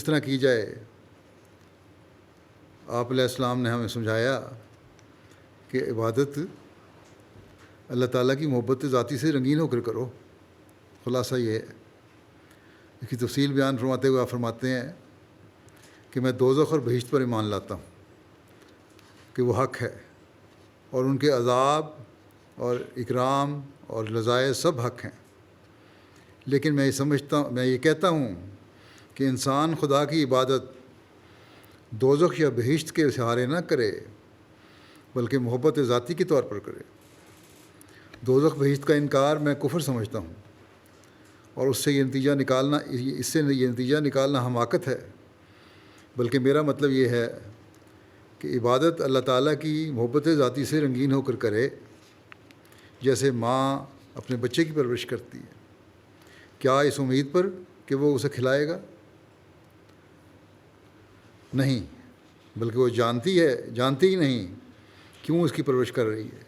طرح کی جائے، آپ علیہ السلام نے ہمیں سمجھایا کہ عبادت اللہ تعالیٰ کی محبت ذاتی سے رنگین ہو کر کرو۔ خلاصہ یہ ہے، اس کی تفصیل بیان فرماتے ہوئے آپ فرماتے ہیں کہ میں دوزخ اور بہشت پر ایمان لاتا ہوں کہ وہ حق ہے اور ان کے عذاب اور اکرام اور لذائذ سب حق ہیں، لیکن میں یہ کہتا ہوں کہ انسان خدا کی عبادت دوزخ یا بہشت کے سہارے نہ کرے بلکہ محبت ذاتی کے طور پر کرے۔ دوزخ بہشت کا انکار میں کفر سمجھتا ہوں اور اس سے یہ نتیجہ نکالنا حماقت ہے، بلکہ میرا مطلب یہ ہے کہ عبادت اللہ تعالیٰ کی محبت ذاتی سے رنگین ہو کر کرے، جیسے ماں اپنے بچے کی پرورش کرتی ہے، کیا اس امید پر کہ وہ اسے کھلائے گا؟ نہیں، بلکہ وہ جانتی ہی نہیں کیوں اس کی پرورش کر رہی ہے،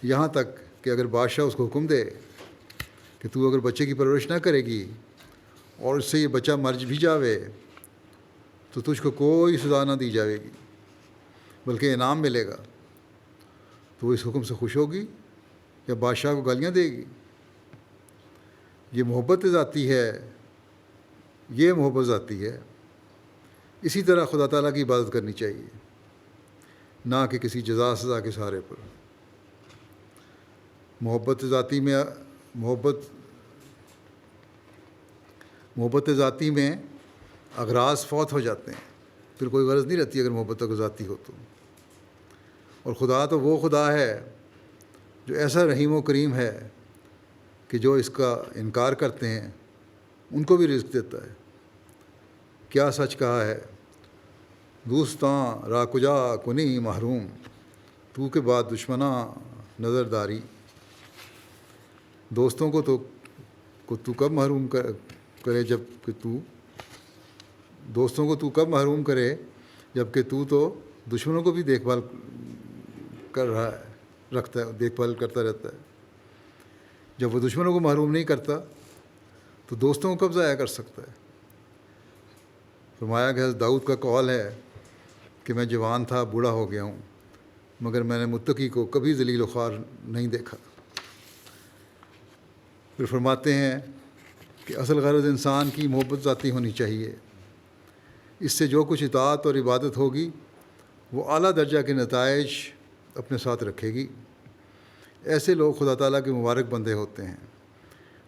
یہاں تک کہ اگر بادشاہ اس کو حکم دے کہ تو اگر بچے کی پرورش نہ کرے گی اور اس سے یہ بچہ مر بھی جاوے تو تجھ کو کوئی سزا نہ دی جائے گی بلکہ انعام ملے گا، تو وہ اس حکم سے خوش ہوگی یا بادشاہ کو گالیاں دے گی؟ یہ محبت ذاتی ہے۔ اسی طرح خدا تعالیٰ کی عبادت کرنی چاہیے، نہ کہ کسی جزا سزا کے سہارے پر۔ محبت ذاتی میں اغراض فوت ہو جاتے ہیں، پھر کوئی غرض نہیں رہتی اگر محبت ذاتی ہو تو. اور خدا تو وہ خدا ہے جو ایسا رحیم و کریم ہے کہ جو اس کا انکار کرتے ہیں ان کو بھی رزق دیتا ہے. کیا سچ کہا ہے، دوستاں را کجا کنی محروم، تو کے بعد دشمناں نظرداری. دوستوں کو تو کب محروم کرے جب کہ دوستوں کو تو کب محروم کرے جب کہ تو دشمنوں کو بھی دیکھ بھال کرتا رہتا ہے. جب وہ دشمنوں کو محروم نہیں کرتا تو دوستوں کو کب ضائع کر سکتا ہے. فرمایا کہ حضرت داؤد کا قول ہے کہ میں جوان تھا بوڑھا ہو گیا ہوں مگر میں نے متقی کو کبھی ذلیل و خوار نہیں دیکھا. پھر فرماتے ہیں کہ اصل غرض انسان کی محبت ذاتی ہونی چاہیے. اس سے جو کچھ اطاعت اور عبادت ہوگی وہ اعلیٰ درجہ کے نتائج اپنے ساتھ رکھے گی. ایسے لوگ خدا تعالیٰ کے مبارک بندے ہوتے ہیں.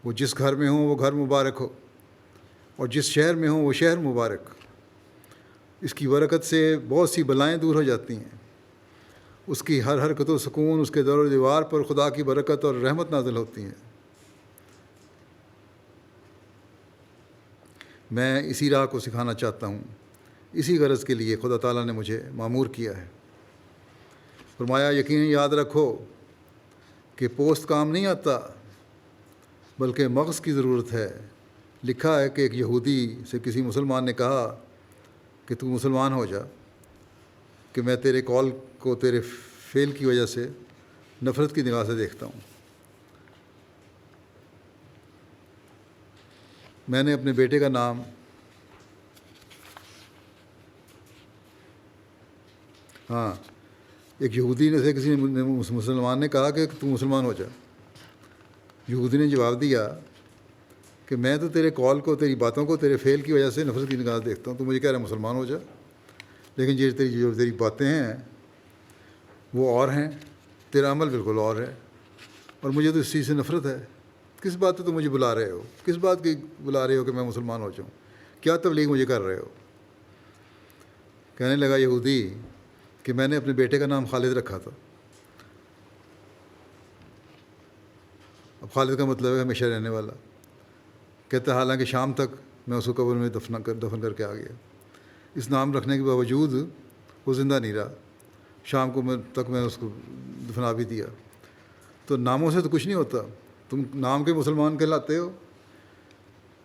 وہ جس گھر میں ہوں وہ گھر مبارک ہو، اور جس شہر میں ہوں وہ شہر مبارک. اس کی برکت سے بہت سی بلائیں دور ہو جاتی ہیں. اس کی ہر حرکت و سکون، اس کے دور و دیوار پر خدا کی برکت اور رحمت نازل ہوتی ہیں. میں اسی راہ کو سکھانا چاہتا ہوں. اسی غرض کے لیے خدا تعالیٰ نے مجھے مامور کیا ہے. فرمایا یقیناً یاد رکھو کہ پوسٹ کام نہیں آتا بلکہ مغز کی ضرورت ہے. لکھا ہے کہ ایک یہودی سے کسی مسلمان نے کہا کہ تو مسلمان ہو جا کہ میں تیرے کال کو تیرے فعل کی وجہ سے نفرت کی نگاہ سے دیکھتا ہوں. میں نے اپنے بیٹے کا نام ایک یہودی نے سے کسی مسلمان نے کہا کہ تو مسلمان ہو جا. یہودی نے جواب دیا کہ میں تو تیرے کال کو، تیری باتوں کو تیرے فعل کی وجہ سے نفرت کی نگاہ سے دیکھتا ہوں. تو مجھے کہہ رہا ہے مسلمان ہو جا، لیکن جو تیری باتیں ہیں وہ اور ہیں، تیرا عمل بالکل اور ہے، اور مجھے تو اس چیز سے نفرت ہے. کس بات پہ تم مجھے بلا رہے ہو؟ کس بات کی بلا رہے ہو کہ میں مسلمان ہو جاؤں؟ کیا تبلیغ مجھے کر رہے ہو؟ کہنے لگا یہودی کہ میں نے اپنے بیٹے کا نام خالد رکھا تھا. اب خالد کا مطلب ہے ہمیشہ رہنے والا. کہتا ہے حالانکہ شام تک میں اس کو قبر میں دفن کر کے آ گیا. اس نام رکھنے کے باوجود وہ زندہ نہیں رہا. شام کو تک میں اس کو دفنا بھی دیا. تو ناموں سے تو کچھ نہیں ہوتا. تم نام کے مسلمان کہلاتے ہو،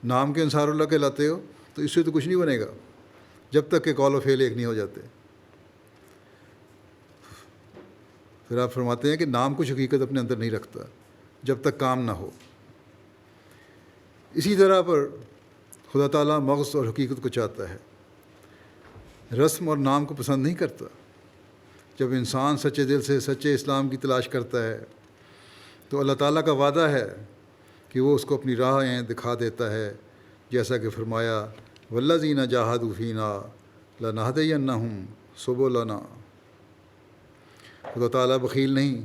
نام کے انصار اللہ کہلاتے ہو، تو اس سے تو کچھ نہیں بنے گا جب تک کہ قول و فعل ایک نہیں ہو جاتے. پھر آپ فرماتے ہیں کہ نام کچھ حقیقت اپنے اندر نہیں رکھتا جب تک کام نہ ہو. اسی طرح پر خدا تعالیٰ مغز اور حقیقت کو چاہتا ہے، رسم اور نام کو پسند نہیں کرتا. جب انسان سچے دل سے سچے اسلام کی تلاش کرتا ہے تو اللہ تعالیٰ کا وعدہ ہے کہ وہ اس کو اپنی راہیں دکھا دیتا ہے، جیسا کہ فرمایا والذین جاہدوا فینا لنہدینہم سبلنا. خدا تعالیٰ بخیل نہیں.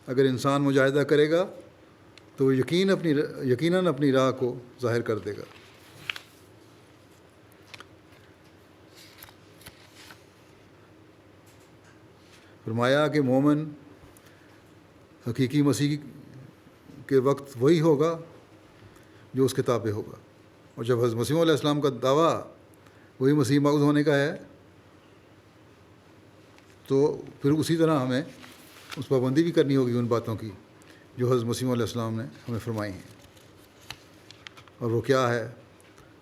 اگر انسان مجاہدہ کرے گا تو وہ یقیناً اپنی راہ کو ظاہر کر دے گا. فرمایا کہ مومن حقیقی مسیح کے وقت وہی ہوگا جو اس کے تابع ہوگا. اور جب حضرت مسیح علیہ السلام کا دعویٰ وہی مسیح موعود ہونے کا ہے تو پھر اسی طرح ہمیں اس پابندی بھی کرنی ہوگی ان باتوں کی جو حضرت مسیح علیہ السلام نے ہمیں فرمائی ہیں. اور وہ کیا ہے؟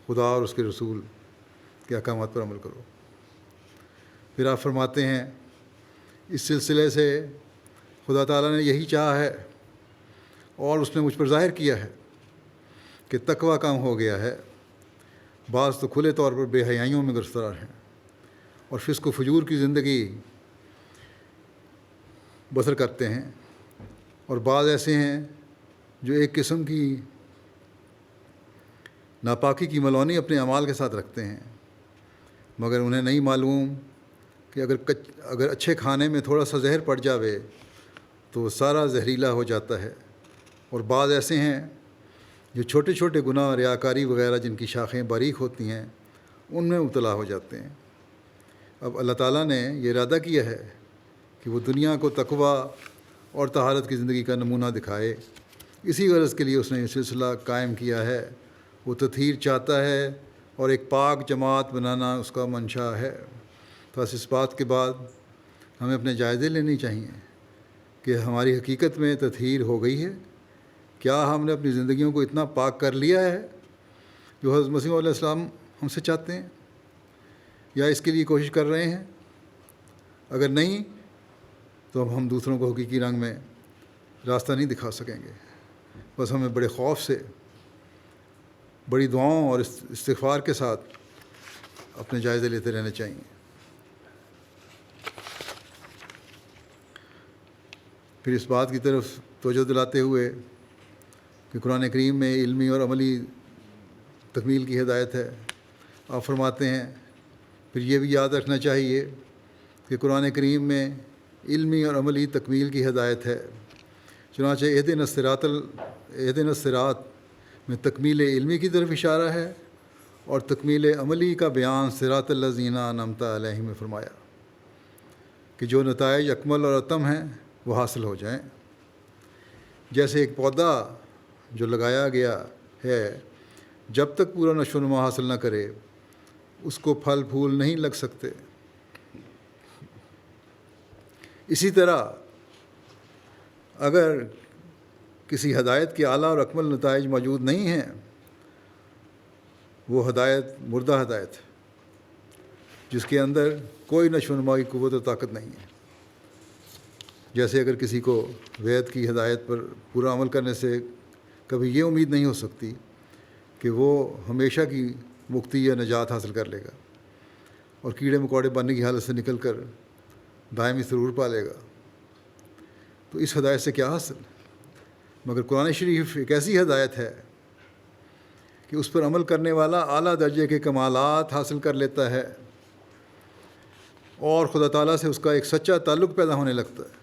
خدا اور اس کے رسول کے احکامات پر عمل کرو. پھر آپ فرماتے ہیں اس سلسلے سے خدا تعالیٰ نے یہی چاہا ہے اور اس نے مجھ پر ظاہر کیا ہے کہ تقویٰ کام ہو گیا ہے. بعض تو کھلے طور پر بے حیائیوں میں گرفتار ہیں اور فسق و فجور کی زندگی بسر کرتے ہیں، اور بعض ایسے ہیں جو ایک قسم کی ناپاکی کی ملونی اپنے اعمال کے ساتھ رکھتے ہیں، مگر انہیں نہیں معلوم کہ اگر اچھے کھانے میں تھوڑا سا زہر پڑ جاوے تو وہ سارا زہریلا ہو جاتا ہے. اور بعض ایسے ہیں جو چھوٹے چھوٹے گناہ، ریاکاری وغیرہ جن کی شاخیں باریک ہوتی ہیں ان میں مبتلا ہو جاتے ہیں۔ اب اللہ تعالیٰ نے یہ ارادہ کیا ہے کہ وہ دنیا کو تقویٰ اور طہارت کی زندگی کا نمونہ دکھائے، اسی غرض کے لیے اس نے یہ سلسلہ قائم کیا ہے۔ وہ تطہیر چاہتا ہے اور ایک پاک جماعت بنانا اس کا منشا ہے۔ بس اس بات کے بعد ہمیں اپنے جائزے لینے چاہیے کہ ہماری حقیقت میں تطہیر ہو گئی ہے؟ کیا ہم نے اپنی زندگیوں کو اتنا پاک کر لیا ہے جو حضرت مسیح علیہ السلام ہم سے چاہتے ہیں، یا اس کے لیے کوشش کر رہے ہیں؟ اگر نہیں تو اب ہم دوسروں کو حقیقی رنگ میں راستہ نہیں دکھا سکیں گے۔ بس ہمیں بڑے خوف سے، بڑی دعاؤں اور استغفار کے ساتھ اپنے جائزے لیتے رہنے چاہیے۔ پھر اس بات کی طرف توجہ دلاتے ہوئے کہ قرآن کریم میں علمی اور عملی تکمیل کی ہدایت ہے، آپ فرماتے ہیں پھر یہ بھی یاد رکھنا چاہیے کہ قرآن کریم میں علمی اور عملی تکمیل کی ہدایت ہے۔ چنانچہ اہدنا الصراط میں تکمیل علمی کی طرف اشارہ ہے، اور تکمیل عملی کا بیان صراط الذین انعمت علیہم میں فرمایا کہ جو نتائج اکمل اور اتم ہیں وہ حاصل ہو جائیں۔ جیسے ایک پودا جو لگایا گیا ہے جب تک پورا نشو و نما حاصل نہ کرے اس کو پھل پھول نہیں لگ سکتے، اسی طرح اگر کسی ہدایت کے اعلیٰ اور اکمل نتائج موجود نہیں ہیں وہ ہدایت مردہ ہدایت ہے جس کے اندر کوئی نشو و نما کی قوت و طاقت نہیں ہے۔ جیسے اگر کسی کو وید کی ہدایت پر پورا عمل کرنے سے کبھی یہ امید نہیں ہو سکتی کہ وہ ہمیشہ کی مکتی یا نجات حاصل کر لے گا اور کیڑے مکوڑے بننے کی حالت سے نکل کر دائمی سرور پا لے گا، تو اس ہدایت سے کیا حاصل؟ مگر قرآن شریف ایک ایسی ہدایت ہے کہ اس پر عمل کرنے والا اعلیٰ درجے کے کمالات حاصل کر لیتا ہے اور خدا تعالیٰ سے اس کا ایک سچا تعلق پیدا ہونے لگتا ہے،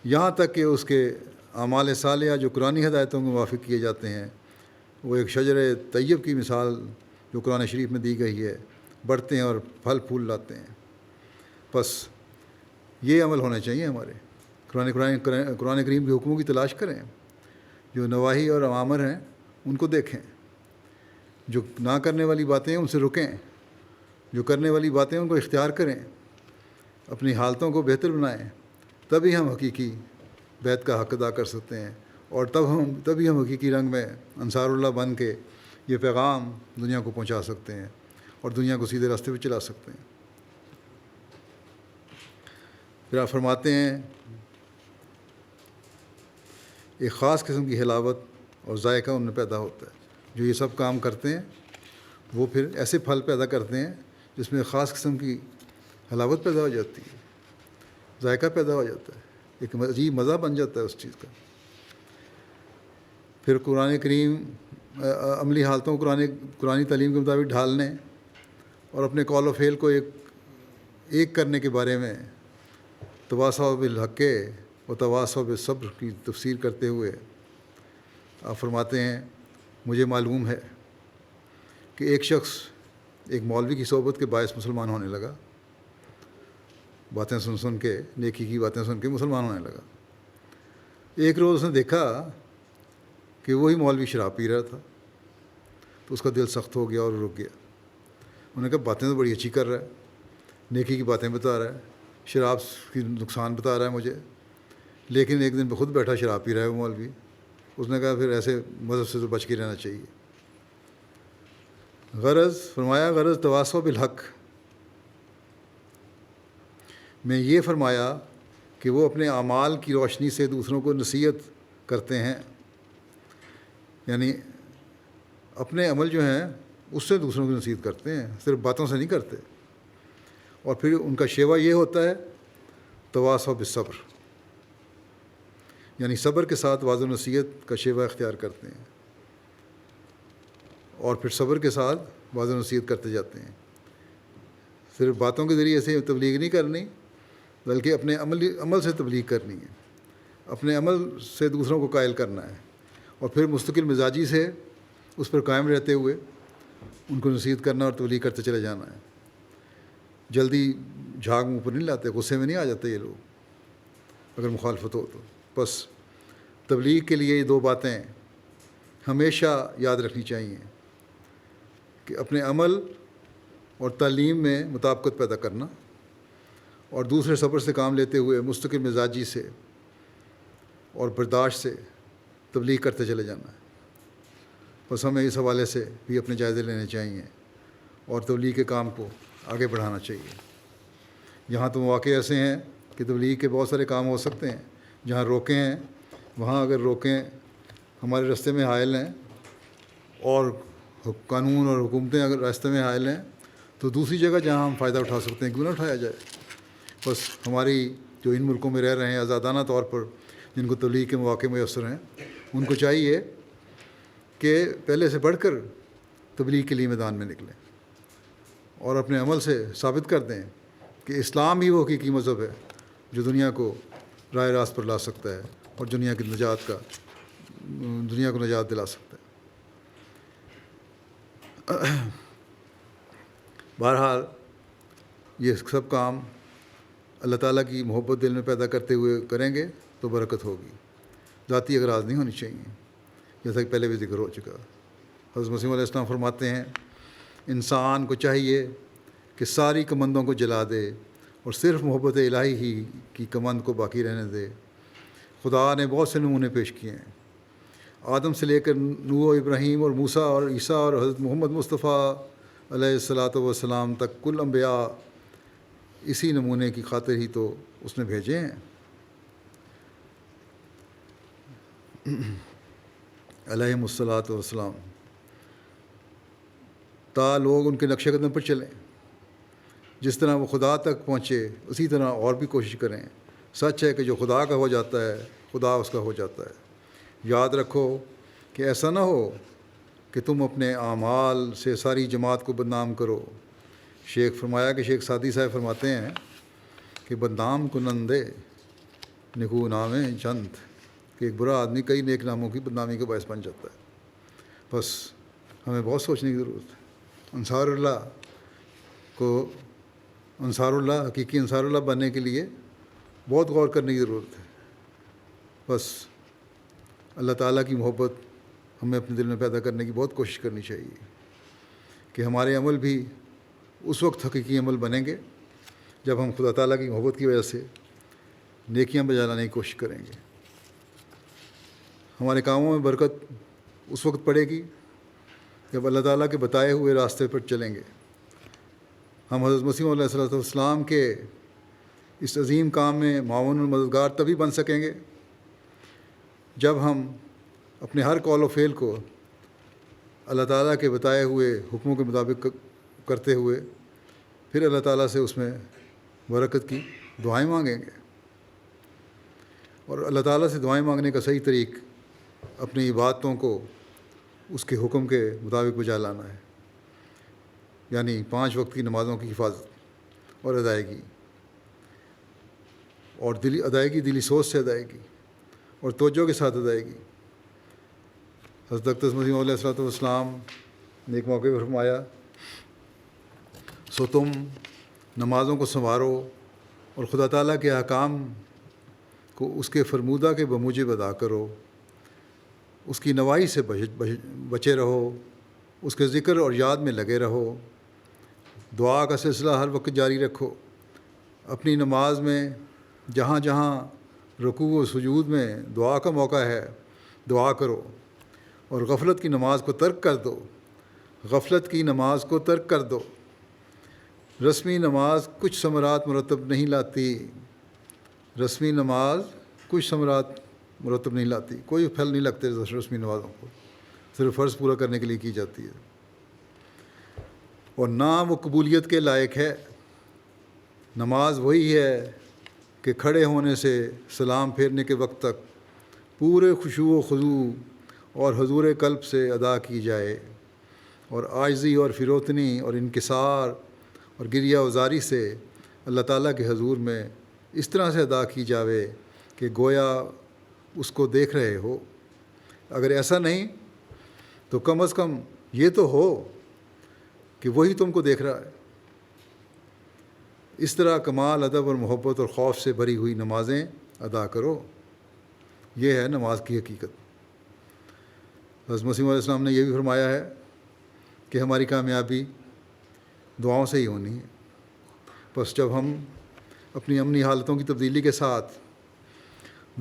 یہاں تک کہ اس کے اعمال صالحہ جو قرآن ہدایتوں کے موافق کیے جاتے ہیں وہ ایک شجر طیب کی مثال جو قرآن شریف میں دی گئی ہے، بڑھتے ہیں اور پھل پھول لاتے ہیں۔ بس یہ عمل ہونا چاہیے ہمارے۔ قرآن کریم کے حکموں کی تلاش کریں، جو نواہی اور اوامر ہیں ان کو دیکھیں، جو نہ کرنے والی باتیں ہیں ان سے رکیں، جو کرنے والی باتیں ہیں ان کو اختیار کریں، اپنی حالتوں کو بہتر بنائیں، تبھی ہم حقیقی بیت کا حق ادا کر سکتے ہیں، اور تبھی ہم حقیقی رنگ میں انصار اللہ بن کے یہ پیغام دنیا کو پہنچا سکتے ہیں اور دنیا کو سیدھے راستے پہ چلا سکتے ہیں۔ پھر آپ فرماتے ہیں ایک خاص قسم کی حلاوت اور ذائقہ ان میں پیدا ہوتا ہے، جو یہ سب کام کرتے ہیں وہ پھر ایسے پھل پیدا کرتے ہیں جس میں خاص قسم کی حلاوت پیدا ہو جاتی ہے، ذائقہ پیدا ہو جاتا ہے، ایک عجیب مزہ بن جاتا ہے اس چیز کا۔ پھر قرآن کریم عملی حالتوں کو قرآنی تعلیم کے مطابق ڈھالنے اور اپنے قول و فعل کو ایک کرنے کے بارے میں تواصوا بالحق و تواصوا بالصبر کی تفسیر کرتے ہوئے آپ فرماتے ہیں مجھے معلوم ہے کہ ایک شخص ایک مولوی کی صحبت کے باعث مسلمان ہونے لگا، باتیں سن کے، نیکی کی باتیں سن کے مسلمان ہونے لگا۔ ایک روز اس نے دیکھا کہ وہی مولوی شراب پی رہا تھا، تو اس کا دل سخت ہو گیا اور رک گیا۔ انہوں نے کہا باتیں تو بڑی اچھی کر رہا ہے، نیکی کی باتیں بتا رہا ہے، شراب کی نقصان بتا رہا ہے مجھے، لیکن ایک دن پہ خود بیٹھا شراب پی رہا ہے وہ مولوی۔ اس نے کہا پھر ایسے مذہب سے تو بچ کے رہنا چاہیے۔ غرض تواصوا بالحق میں یہ فرمایا کہ وہ اپنے اعمال کی روشنی سے دوسروں کو نصیحت کرتے ہیں، یعنی اپنے عمل جو ہیں اس سے دوسروں کی نصیحت کرتے ہیں، صرف باتوں سے نہیں کرتے۔ اور پھر ان کا شیوا یہ ہوتا ہے تواصوا بالصبر، یعنی صبر کے ساتھ واضح نصیحت کا شیوا اختیار کرتے ہیں، اور پھر صبر کے ساتھ واضح نصیحت کرتے جاتے ہیں۔ صرف باتوں کے ذریعے سے تبلیغ نہیں کرنی بلکہ اپنے عمل سے تبلیغ کرنی ہے۔ اپنے عمل سے دوسروں کو قائل کرنا ہے، اور پھر مستقل مزاجی سے اس پر قائم رہتے ہوئے ان کو نصیحت کرنا اور تبلیغ کرتے چلے جانا ہے۔ جلدی جھاگ منہ پر نہیں لاتے، غصے میں نہیں آ جاتے یہ لوگ اگر مخالفت ہو تو۔ بس تبلیغ کے لیے یہ دو باتیں ہمیشہ یاد رکھنی چاہیے کہ اپنے عمل اور تعلیم میں مطابقت پیدا کرنا، اور دوسرے صبر سے کام لیتے ہوئے مستقل مزاجی سے اور برداشت سے تبلیغ کرتے چلے جانا ہے۔ بس ہمیں اس حوالے سے بھی اپنے جائزے لینے چاہیے اور تبلیغ کے کام کو آگے بڑھانا چاہیے۔ یہاں تو مواقع ایسے ہیں کہ تبلیغ کے بہت سارے کام ہو سکتے ہیں، جہاں روکیں ہیں وہاں اگر روکیں ہمارے راستے میں حائل ہیں اور قانون اور حکومتیں اگر راستے میں حائل ہیں تو دوسری جگہ جہاں ہم فائدہ اٹھا سکتے ہیں کیوں نہ اٹھایا جائے۔ بس ہماری جو ان ملکوں میں رہ رہے ہیں آزادانہ طور پر جن کو تبلیغ کے مواقع میسر ہیں، ان کو چاہیے کہ پہلے سے بڑھ کر تبلیغ کے لیے میدان میں نکلیں اور اپنے عمل سے ثابت کر دیں کہ اسلام ہی وہ حقیقی مذہب ہے جو دنیا کو راہ راست پر لا سکتا ہے اور دنیا کو نجات دلا سکتا ہے۔ بہرحال یہ سب کام اللہ تعالیٰ کی محبت دل میں پیدا کرتے ہوئے کریں گے تو برکت ہوگی، ذاتی اغراض نہیں ہونی چاہیے، جیسا کہ پہلے بھی ذکر ہو چکا۔ حضرت مسیح علیہ السلام فرماتے ہیں انسان کو چاہیے کہ ساری کمندوں کو جلا دے اور صرف محبت الہی ہی کی کمند کو باقی رہنے دے۔ خدا نے بہت سے نمونے پیش کیے ہیں، آدم سے لے کر نوح، ابراہیم اور موسیٰ اور عیسیٰ اور حضرت محمد مصطفیٰ علیہ الصلاۃ والسلام تک کل انبیاء اسی نمونے کی خاطر ہی تو اس نے بھیجے ہیں۔ علیہم الصلاۃ والسلام، تا لوگ ان کے نقش قدم پر چلیں، جس طرح وہ خدا تک پہنچے اسی طرح اور بھی کوشش کریں۔ سچ ہے کہ جو خدا کا ہو جاتا ہے خدا اس کا ہو جاتا ہے۔ یاد رکھو کہ ایسا نہ ہو کہ تم اپنے اعمال سے ساری جماعت کو بدنام کرو۔ شیخ فرمایا کہ شیخ سعدی صاحب فرماتے ہیں کہ بدنام کنندے نکو نام چند، کہ ایک برا آدمی کئی نیک ناموں کی بدنامی کا باعث بن جاتا ہے۔ بس ہمیں بہت سوچنے کی ضرورت ہے۔ انصار اللہ حقیقی انصار اللہ بننے کے لیے بہت غور کرنے کی ضرورت ہے۔ بس اللہ تعالیٰ کی محبت ہمیں اپنے دل میں پیدا کرنے کی بہت کوشش کرنی چاہیے کہ ہمارے عمل بھی اس وقت حقیقی عمل بنیں گے جب ہم خدا تعالیٰ کی محبت کی وجہ سے نیکیاں بجا لانے کی کوشش کریں گے۔ ہمارے کاموں میں برکت اس وقت پڑے گی جب اللہ تعالیٰ کے بتائے ہوئے راستے پر چلیں گے۔ ہم حضرت مسیح علیہ السلام کے اس عظیم کام میں معاون اور مددگار تبھی بن سکیں گے جب ہم اپنے ہر قول و فعل کو اللہ تعالیٰ کے بتائے ہوئے حکموں کے مطابق کرتے ہوئے پھر اللہ تعالیٰ سے اس میں برکت کی دعائیں مانگیں گے۔ اور اللہ تعالیٰ سے دعائیں مانگنے کا صحیح طریق اپنی عبادتوں کو اس کے حکم کے مطابق بجا لانا ہے، یعنی 5 وقت کی نمازوں کی حفاظت اور ادائیگی، اور دلی سوچ سے ادائیگی اور توجہ کے ساتھ ادائیگی۔ حضرت اقدس مسیح علیہ السلام نے ایک موقع پر فرمایا سو تم نمازوں کو سنوارو اور خدا تعالیٰ کے احکام کو اس کے فرمودہ کے بموجب ادا کرو، اس کی نواحی سے بچے رہو، اس کے ذکر اور یاد میں لگے رہو، دعا کا سلسلہ ہر وقت جاری رکھو، اپنی نماز میں جہاں جہاں رکوع و سجود میں دعا کا موقع ہے دعا کرو، اور غفلت کی نماز کو ترک کر دو۔ رسمی نماز کچھ ثمرات مرتب نہیں لاتی، کوئی پھل نہیں لگتے رسمی نمازوں کو، صرف فرض پورا کرنے کے لیے کی جاتی ہے، اور نہ وہ قبولیت کے لائق ہے۔ نماز وہی ہے کہ کھڑے ہونے سے سلام پھیرنے کے وقت تک پورے خشوع و خضوع اور حضور قلب سے ادا کی جائے، اور عاجزی اور فروتنی اور انکسار اور گریہ وزاری سے اللہ تعالیٰ کے حضور میں اس طرح سے ادا کی جاوے کہ گویا اس کو دیکھ رہے ہو. اگر ایسا نہیں تو کم از کم یہ تو ہو کہ وہی تم کو دیکھ رہا ہے. اس طرح کمال ادب اور محبت اور خوف سے بھری ہوئی نمازیں ادا کرو. یہ ہے نماز کی حقیقت. حضرت مسیح علیہ السلام نے یہ بھی فرمایا ہے کہ ہماری کامیابی دعاؤں سے ہی ہونی ہے. بس جب ہم اپنی امنی حالتوں کی تبدیلی کے ساتھ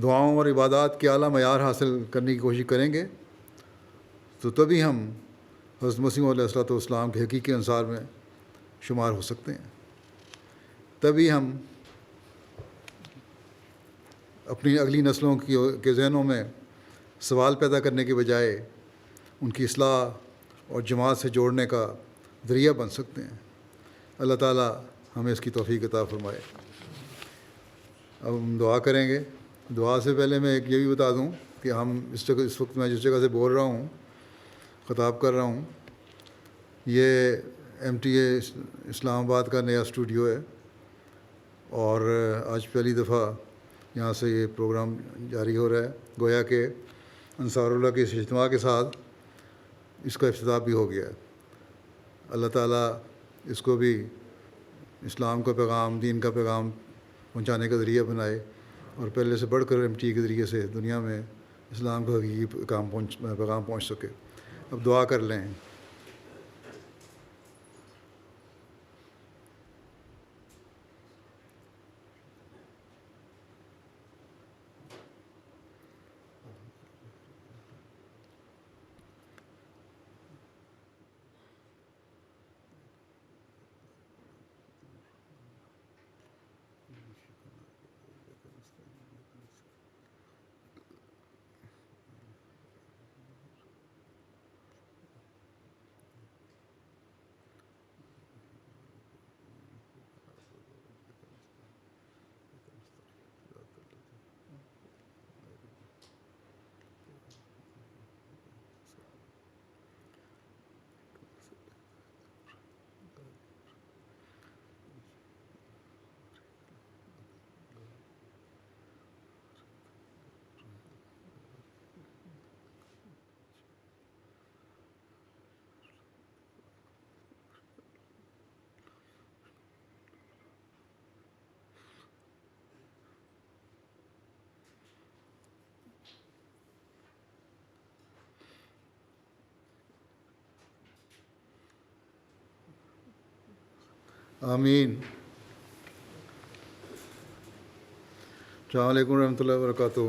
دعاؤں اور عبادات کے اعلیٰ معیار حاصل کرنے کی کوشش کریں گے تو تبھی ہم حضرت مسیح علیہ السلام کے حقیقی انصار میں شمار ہو سکتے ہیں. تبھی ہم اپنی اگلی نسلوں کے ذہنوں میں سوال پیدا کرنے کے بجائے ان کی اصلاح اور جماعت سے جوڑنے کا ذریعہ بن سکتے ہیں. اللہ تعالیٰ ہمیں اس کی توفیق عطا فرمائے. اب ہم دعا کریں گے. دعا سے پہلے میں ایک یہ بھی بتا دوں کہ ہم اس وقت میں جس جگہ سے بول رہا ہوں، خطاب کر رہا ہوں، یہ MTA اسلام آباد کا نیا اسٹوڈیو ہے، اور آج پہلی دفعہ یہاں سے یہ پروگرام جاری ہو رہا ہے. گویا کہ انصار اللہ کے اس اجتماع کے ساتھ اس کا افتتاح بھی ہو گیا ہے. اللہ تعالیٰ اس کو بھی اسلام کا پیغام، دین کا پیغام پہنچانے کا ذریعہ بنائے، اور پہلے سے بڑھ کر MTA کے ذریعے سے دنیا میں اسلام کا حقیقی پیغام پہنچ سکے. اب دعا کر لیں. آمین. السلام علیکم ورحمۃ اللہ وبرکاتہ.